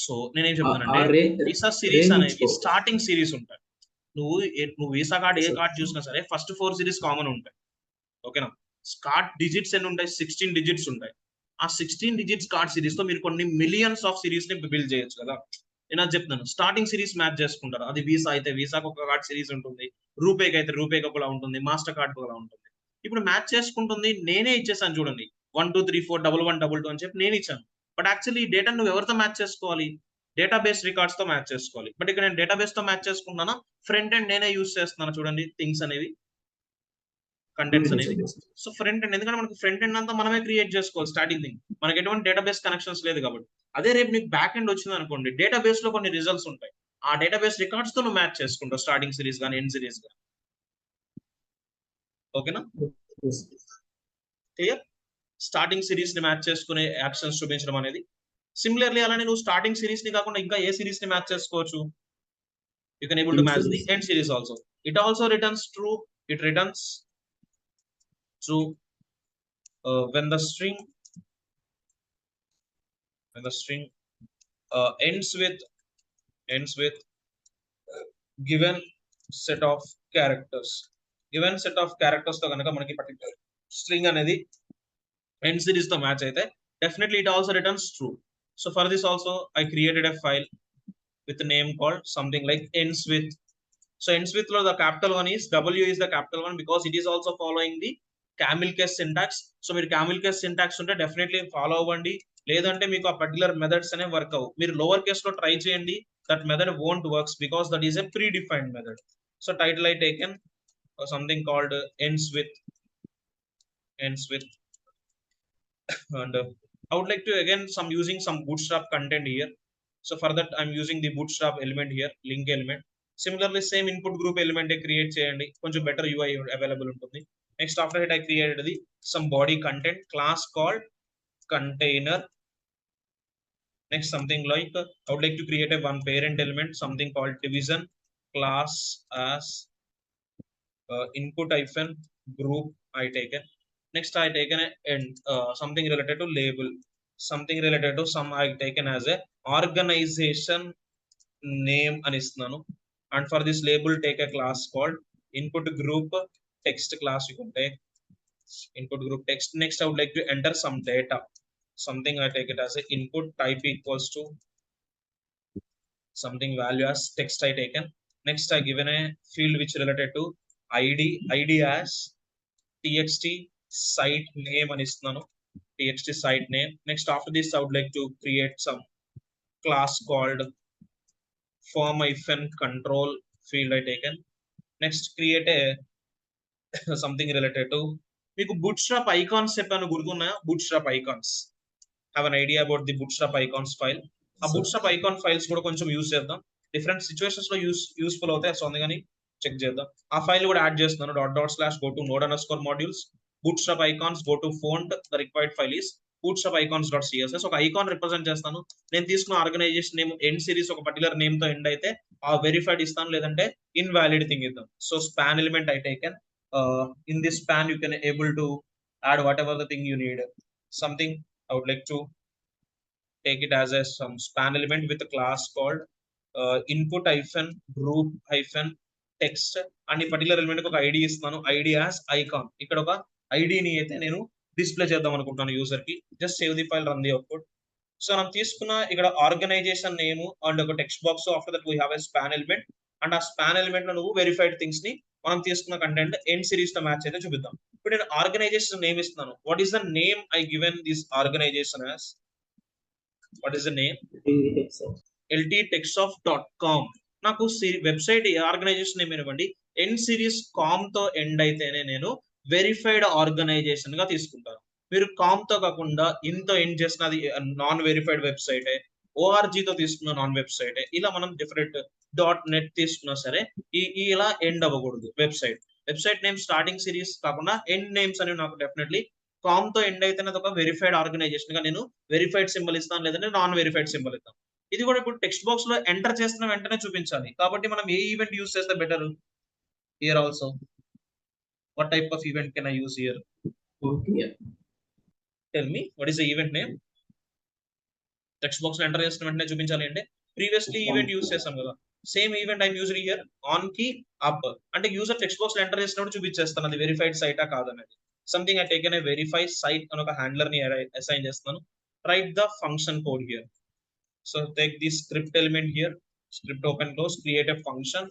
సో నేనేం చెప్తానంటే వీసా సిరీస్ అనేది స్టార్టింగ్ సిరీస్ ఉంటాయి. నువ్వు వీసా కార్డ్ ఏ కార్డ్ చూసినా సరే ఫస్ట్ 4 సిరీస్ కామన్ ఉంటాయి. ఓకేనా, కార్డ్ డిజిట్స్ ఎన్ని ఉంటాయి, 16 డిజిట్స్ ఉంటాయి. ఆ 16 డిజిట్స్ కార్డ్ సిరీస్ తో మీరు కొన్ని మిలియన్స్ ఆఫ్ సిరీస్ ని బిల్డ్ చేయొచ్చు కదా. నేను అది చెప్తున్నాను, స్టార్టింగ్ సిరీస్ మ్యాచ్ చేసుకుంటారు. అది వీసా అయితే వీసాకు ఒక కార్డ్ సిరీస్ ఉంటుంది, రూపేకి అయితే రూపేకి ఒకలా ఉంటుంది, మాస్టర్ కార్డ్ ఒకలా ఉంటుంది. ఇప్పుడు మ్యాచ్ చేసుకుంటుంది నేనే ఇచ్చేసాను చూడండి, 1 2 3 4 1122 అని చెప్పి నేను ఇచ్చాను. బట్ యాక్చువల్లీ ఈ డేటా నువ్వు ఎవరితో మ్యాచ్ చేసుకోవాలి, డేటాబేస్ రికార్డ్స్ తో మ్యాచ్ చేసుకోవాలి. బట్ ఇక్కడ నేను డేటాబేస్ తో మ్యాచ్ చేసుకున్నానా, ఫ్రంట్ ఎండ్ నేనే యూస్ చేస్తున్నాను చూడండి, థింగ్స్ అనేవి, కంటెంట్స్ అనేవి. సో ఫ్రంట్ ఎండ్, ఎందుకంటే మనకి ఫ్రంట్ ఎండ్ అంతా మనమే క్రియేట్ చేసుకోవాలి స్టార్టింగ్ థింగ్, మనకి ఎటువంటి డేటాబేస్ కనెక్షన్స్ లేదు కాబట్టి. అదే రేపు నీకు బ్యాక్ ఎండ్ వచ్చింది అనుకోండి, డేటాబేస్ లో కొన్ని రిజల్ట్స్ ఉంటాయి, ఆ డేటాబేస్ రికార్డ్స్ తో నువ్వు మ్యాచ్ చేసుకుంటావు స్టార్టింగ్ సిరీస్ కానీ ఎండ్ సిరీస్ కానీ. ఓకేనా, క్లియర్? స్టార్టింగ్ సిరీస్ ని మ్యాచ్ చేసుకునే యాక్షన్స్ చూపించడం అనేది. సిమిలర్లీ అలానే నువ్వు స్టార్టింగ్ సిరీస్ ని కాకుండా ఇంకా ఏ సిరీస్ ని మ్యాచ్ చేసుకోవచ్చు, you can able to match the end series also. It also returns true, it returns true when the string ends with given set of characters. Given set of characters తో కనుక మనకి particular string అనేది end series తో match అయితే definitely it also returns true. So for this also I created a file with a name called something like ends with. So ends with lo the capital one is W is the capital one because it is also following the camel case syntax. So మీరు camel case syntax ఉంటే definitely follow అవ్వండి, లేదంటే మీకు ఆ particular methods అనే work అవ్వు. మీరు lower case లో ట్రై చేయండి, that method won't works because that is a predefined method. So title I taken something called ends with and I would like to again using some bootstrap content here. So for that I'm using the bootstrap element here, link element. Similarly same input group element create cheyandi, koncham better UI available untundi. Next after that I created some body content class called container. Next something like I would like to create a one parent element, something called division class as input hyphen group I taken. Next I taken something related to label, something related to some I taken as a organization name anistunanu. And for this label take a class called input group text class. You can take input group text. Next I would like to enter some data, something I take it as a input type equals to something value as text I taken. Next I given a field which related to id as txt site name anistunanu, txt site name. Next after this I would like to create some class called form hyphen control field I taken. Next create a something related to మీకు bootstrap icons చెప్పాను గుర్తున్నాయా, bootstrap icons, have an idea about the bootstrap icons file. ఆ bootstrap icon files కూడా కొంచెం use చేద్దాం, different situations లో useful అవుతాయి. So అందుకని చెక్ చేద్దాం. ఆ ఫైల్ కూడా యాడ్ చేస్తున్నాను. // go to node_modules bootstrap icons go to font. The required file is bootstrap icons.css. ఒక ఐకాన్ రిప్రజెంట్ చేస్తాను. నేను తీసుకున్న ఆర్గనైజేషన్ నేమ్ ఎండ్ సిరీస్ ఒక పర్టికులర్ నేమ్ తో ఎండ్ అయితే ఆ వెరిఫైడ్ ఇస్తాను, లేదంటే ఇన్వాలిడ్ థింగ్ ఇద్దాం. So span element I taken. In this span you can able to add whatever the thing you need. Something I would like to take it as a some span element with a class called input-group-text and ఈ particular element ఒక ID ఇస్తాను. ID as icon. ఇక్కడ ఒక ఐడిని అయితే నేను display చేద్దాం అనుకుంటున్నాను యూజర్ కి. Just save the file, run the output. So మనం తీసుకున్న ఇక్కడ ఆర్గనైజేషన్ నేమ్ అండ్ ఒక text box. After that we have a span element and ఆ స్పాన్ ఎలిమెంట్ లో నువ్వు వెరిఫైడ్ థింగ్స్ ని మనం తీసుకున్న కంటెంట్ ఎండ్ సిరీస్ తో మ్యాచ్ అయితే చూపిద్దాం. ఇప్పుడు నేను ఆర్గనైజేషన్ నేమ్ ఇస్తున్నాను. What is the name I given this organization as? What is the name? lttexoft.com. నాకు వెబ్సైట్ ఆర్గనైజేషన్ నేమ్ ఇవ్వండి. ఎండ్ సిరీస్ కామ్ తో ఎండ్ అయితేనే నేను వెరిఫైడ్ ఆర్గనైజేషన్ గా తీసుకుంటాను. మీరు కామ్ తో కాకుండా ఇంతో ఎండ్ చేసినది నాన్ వెరిఫైడ్ వెబ్సైట్, ORG తో తీసుకున్న నాన్ వెబ్సైట్, ఇలా మనం డిఫరెంట్ .net తీసుకున్నా సరే ఇలా ఎండ్ అవ్వకూడదు. వెబ్సైట్ నేమ్ స్టార్టింగ్ సిరీస్ కాకుండా ఎండ్ నేమ్స్ అనేవి నాకు డెఫినెట్లీ కామ్ తో ఎండ్ అయితే అది ఒక వెరిఫైడ్ ఆర్గనైజేషన్ గా నేను వెరిఫైడ్ సింబల్ ఇస్తాను, లేదంటే నాన్ వెరిఫైడ్ సింబల్ ఇస్తాను. ఇది కూడా ఇప్పుడు టెక్స్ట్ బాక్స్ లో ఎంటర్ చేస్తున్న వెంటనే చూపించాలి. కాబట్టి మనం ఏ ఈవెంట్ యూస్ చేస్తే better? Here also what type of event can I use here? Okay. Tell me, what is the event name? Text box లో ఎంటర్ చేసిన వెంటనే చూపించాలి అంటే ప్రీవియస్లీ ఈవెంట్ యూస్ చేసాం కదా, same event I'm using here on key up. అంటే user text box లో enter చేసినప్పుడు చూపించేస్తాను అది వెరిఫైడ్ సైటా కాదనేది. Something I taken a verify site అని ఒక హ్యాండ్లర్ ని అసైన్ చేస్తున్నాను. Right the function code here. So take this script element here, script open close, create a function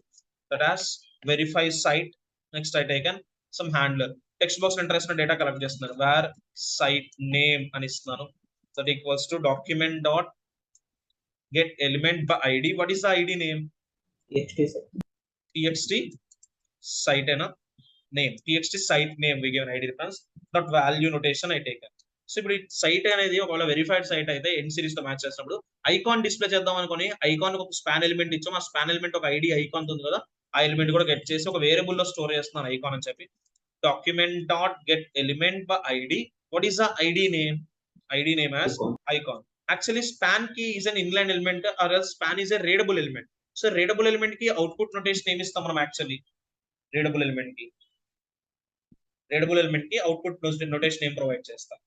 that has verify site. Next I taken some handler. Text box interest data collect చేస్తున్నారు. where site name అని ఇస్తున్నాను. that equals to document dot get element by id. What is the id name? txt site name. txt site name we give an id reference. dot value notation I taken. So ఇప్పుడు ఈ site అనేది ఒకవేళ verified site అయితే end series తో match చేసినప్పుడు icon display చేద్దాం అనుకుని icon ఒక స్పాన్ ఎలిమెంట్ ఇచ్చాం. ఆ స్పాన్ ఎలిమెంట్ ఒక ఐడి ఐకాన్ ఉంది కదా, ఆ ఎలిమెంట్ కూడా గెట్ చేసి ఒక వేరియబుల్ లో స్టోర్ చేస్తున్నాను ఐకాన్ అని చెప్పి. Document dot get element by ID. What is the ID name? ID name as icon. Actually span కి is an inline element or span is a readable element. So readable element కి output notation ఏమి ఇస్తాం మనం? Actually readable element కి output notation ఏం provide చేస్తాం?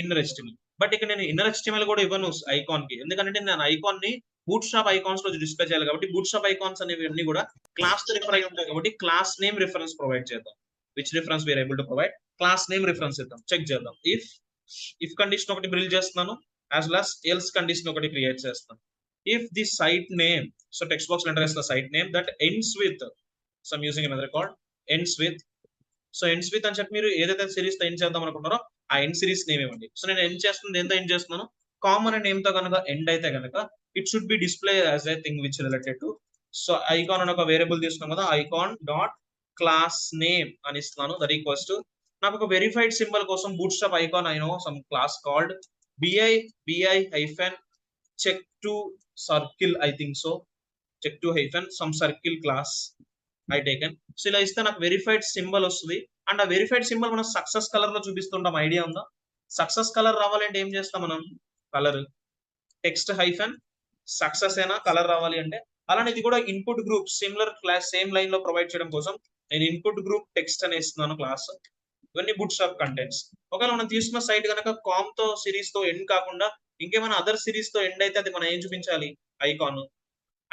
Inner HTML. But ఇక్కడ నేను ఇన్నర్ HTML కూడా ఇవ్వను ఐకాన్ కి, ఎందుకంటే నేను ఐకాన్ ని బూట్స్ట్రాప్ ఐకాన్స్ లో డిస్ప్లే చేయాలి. కాబట్టి బూట్స్ట్రాప్ ఐకాన్స్ అనేవి అన్ని కూడా క్లాస్ తో రిఫర్ అయి ఉంటాయి. కాబట్టి క్లాస్ నేమ్ రిఫరెన్స్ ప్రొవైడ్ చేద్దాం. Which reference we are able to provide? Class name reference ఇద్దాం. చెక్ చేద్దాం. ఇఫ్ కండిషన్ ఒకటి బిల్డ్ చేస్తున్నాను, as well as else condition ఒకటి క్రియేట్ చేస్తాను. If the site name, so text box లో ఎంటర్ చేసిన site name that ends with some using another record ends with. So ends with అని చెప్పి మీరు ఏదైతే సిరీస్ తో ఎండ్ చేద్దాం అనుకుంటారో ఆ ఎండ్ సిరీస్ నేమ్ ఇవ్వండి. సో నేను ఎండ్ చేస్తుంది దేంతో ఎండ్ చేస్తున్నాను? కామన్ నేమ్ తో కనుక ఎండ్ అయితే కనుక it should be display as a thing which related to. So icon అని ఒక వేరియబుల్ తీసుకున్నాం కదా, ఐకాన్ డాట్ క్లాస్ నేమ్ అని ఇస్తున్నాను. దట్ ఈక్వల్స్ టు నాకు ఒక వెరిఫైడ్ సింబల్ కోసం bootstrap icon I know some class called bi hyphen check to circle, I think so, check to hyphen some circle class I taken. So ఇలా ఇస్తే నాకు verified symbol వస్తుంది. And ఆ verified symbol మనం success colour లో చూపిస్తుంటాం. Idea ఉందా? Success colour రావాలంటే ఏం చేస్తాం మనం? కలర్ టెక్స్ట్ హైఫెన్ సక్సెస్ అయినా కలర్ రావాలి అంటే. అలానే ఇది కూడా input group similar class same line లో ప్రొవైడ్ చేయడం కోసం నేను ఇన్పుట్ గ్రూప్ టెక్స్ట్ అని ఇస్తున్నాను క్లాస్. ఇవన్నీ బూట్స్ట్రాప్ కంటెంట్స్. ఒకవేళ మనం తీసుకున్న సైట్ కనుక కామ్ తో సిరీస్ తో ఎండ్ కాకుండా ఇంకేమైనా అదర్ సిరీస్ తో ఎండ్ అయితే అది మనం ఏం చూపించాలి? Icon.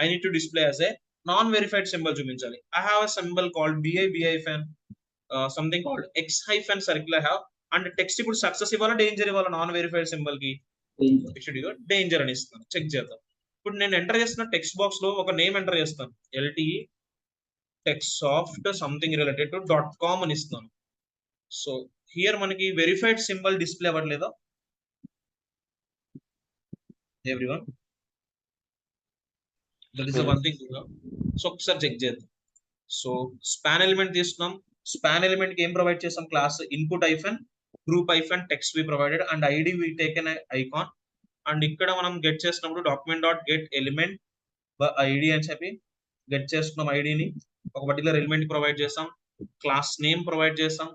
I need to display as a non verified symbol చూపించాలి. I have a symbol called bi hyphen something called x hyphen circle I have. And text ఇప్పుడు సక్సెస్ ఇవ్వాలా డేంజర్ ఇవ్వాలా? నాన్ వెరిఫైడ్ సింబల్ కి danger అని ఇస్తాను. Check చేద్దాం. ఇప్పుడు నేను ఎంటర్ చేస్తున్న టెక్స్ట్ బాక్స్ లో ఒక నేమ్ ఎంటర్ చేస్తాను. lttexoft something related to .com అని ఇస్తాను. సో హియర్ మనకి వెరిఫైడ్ సింబల్ డిస్ప్లే అవ్వట్లేదా everyone? That is one thing. So ఒకసారి చెక్ చేద్దాం. సో స్పాన్ ఎలిమెంట్ తీసుకున్నాం. స్పాన్ ఎలిమెంట్ కి ఏం ప్రొవైడ్ చేసాం? Class input hyphen group hyphen text we provided and ID we taken icon. And ఇక్కడ మనం గెట్ చేసినప్పుడు document dot get element ID అని చెప్పి గెట్ చేసుకున్నాం. ఐడిని ఒక పర్టికులర్ ఎలిమెంట్ ప్రొవైడ్ చేస్తాం, క్లాస్ నేమ్ ప్రొవైడ్ చేస్తాం,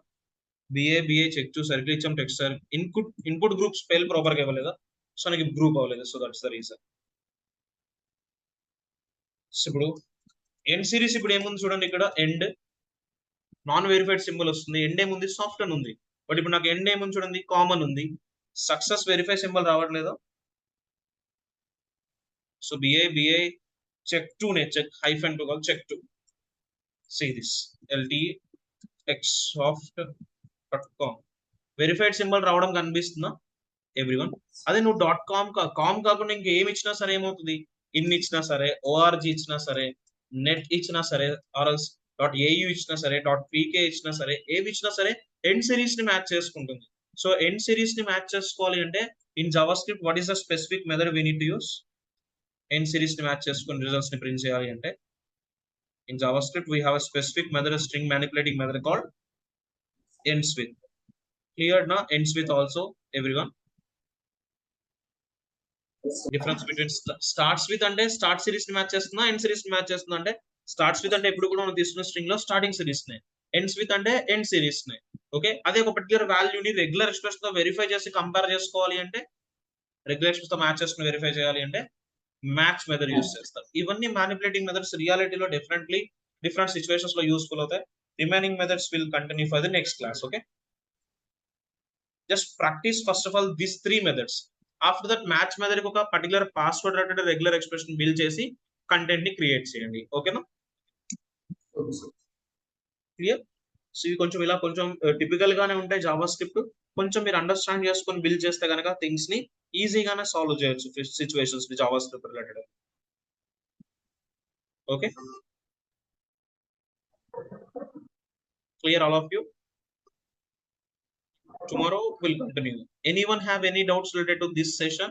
బిఏ చెక్ టు సర్కిల్ ఇచ్చాం, text input group spell proper గా ఇవ్వలేదా, సో నాకు గ్రూప్ అవ్వలేదు, సో దట్స్ ద రీజన్. ఇప్పుడు ఎండ్ సిరీస్ ఇప్పుడు ఏముంది చూడండి, ఇక్కడ ఎండ్ నాన్ వెరిఫైడ్ సింబల్ వస్తుంది, ఎండ్ ఏముంది సాఫ్ట్ అని ఉంది, బట్ ఇప్పుడు నాకు ఎండ్ ఏముంది చూడండి కామన్ ఉంది, సక్సెస్ వెరిఫై సింబల్ రావట్లేదు. సో బిఏ చెక్ టు నే check hyphen to call check to see this ltxsoft.com verified symbol రావడం కనిపిస్తుందా ఎవ్రీవన్? అదే నువ్వు .com కాకుండా ఇంకేం ఇచ్చినా సరే ఏమవుతుంది, ఇన్ ఇచ్చినా సరే, ఓఆర్జీ ఇచ్చినా సరే, నెట్ ఇచ్చినా సరే, ఆర్ఎల్స్ .au ఇచ్చినా సరే, .pk ఇచ్చినా సరే, ఏవి ఇచ్చినా సరే ఎండ్ సిరీస్ ని మ్యాచ్ చేసుకుంటుంది. సో ఎండ్ సిరీస్ ని మ్యాచ్ చేసుకోవాలి అంటే in JavaScript what is the specific method we need to use? End series ని మ్యాచ్ చేసుకుని రిజల్ట్స్ ని ప్రింట్ చేయాలి అంటే in JavaScript we have a specific method, a string manipulating method called ends with. Here now ends with also everyone. Difference between starts with అంటే start series ని match చేస్తుందా, end series ని match చేస్తుందా అంటే starts with అంటే ఎప్పుడు కూడా మనం తీసుకున్న స్ట్రింగ్ లో స్టార్టింగ్ సిరీస్ నే, ఎండ్స్ విత్ అంటే ఎండ్ సిరీస్ నే. ఓకే, అదే ఒక పర్టికులర్ వాల్యూని రెగ్యులర్ ఎక్స్ప్రెషన్ తో వెరిఫై చేసి కంపేర్ చేసుకోవాలి అంటే, రెగ్యులర్ ఎక్స్ప్రెషన్ తో మ్యాచ్ చేసుకుని వెరిఫై చేయాలి అంటే మ్యాచ్ మెథడ్ యూస్ చేస్తారు. ఇవన్నీ మ్యానిపులేటింగ్ మెథడ్స్ రియాలిటీలో డిఫరెంట్ సిచ్యువేషన్స్ లో యూస్ఫుల్ అవుతాయి. Remaining methods will continue for the next class. Okay, just practice first of all this 3 methods. After that match method కి ఒక particular password related regular expression build చేసి content ని create చేయండి. ఓకేనా, clear? So ఇవి కొంచెం ఇలా కొంచెం టిపికల్ గానే ఉంటాయి జావా స్క్రిప్ట్. కొంచెం మీరు అండర్స్టాండ్ చేసుకొని బిల్డ్ చేస్తే కనుక థింగ్స్ ని ఈజీగానే సాల్వ్ చేయొచ్చు situations Java script related. Okay, clear all of you? Tomorrow we'll continue. Anyone have any doubts related to this session?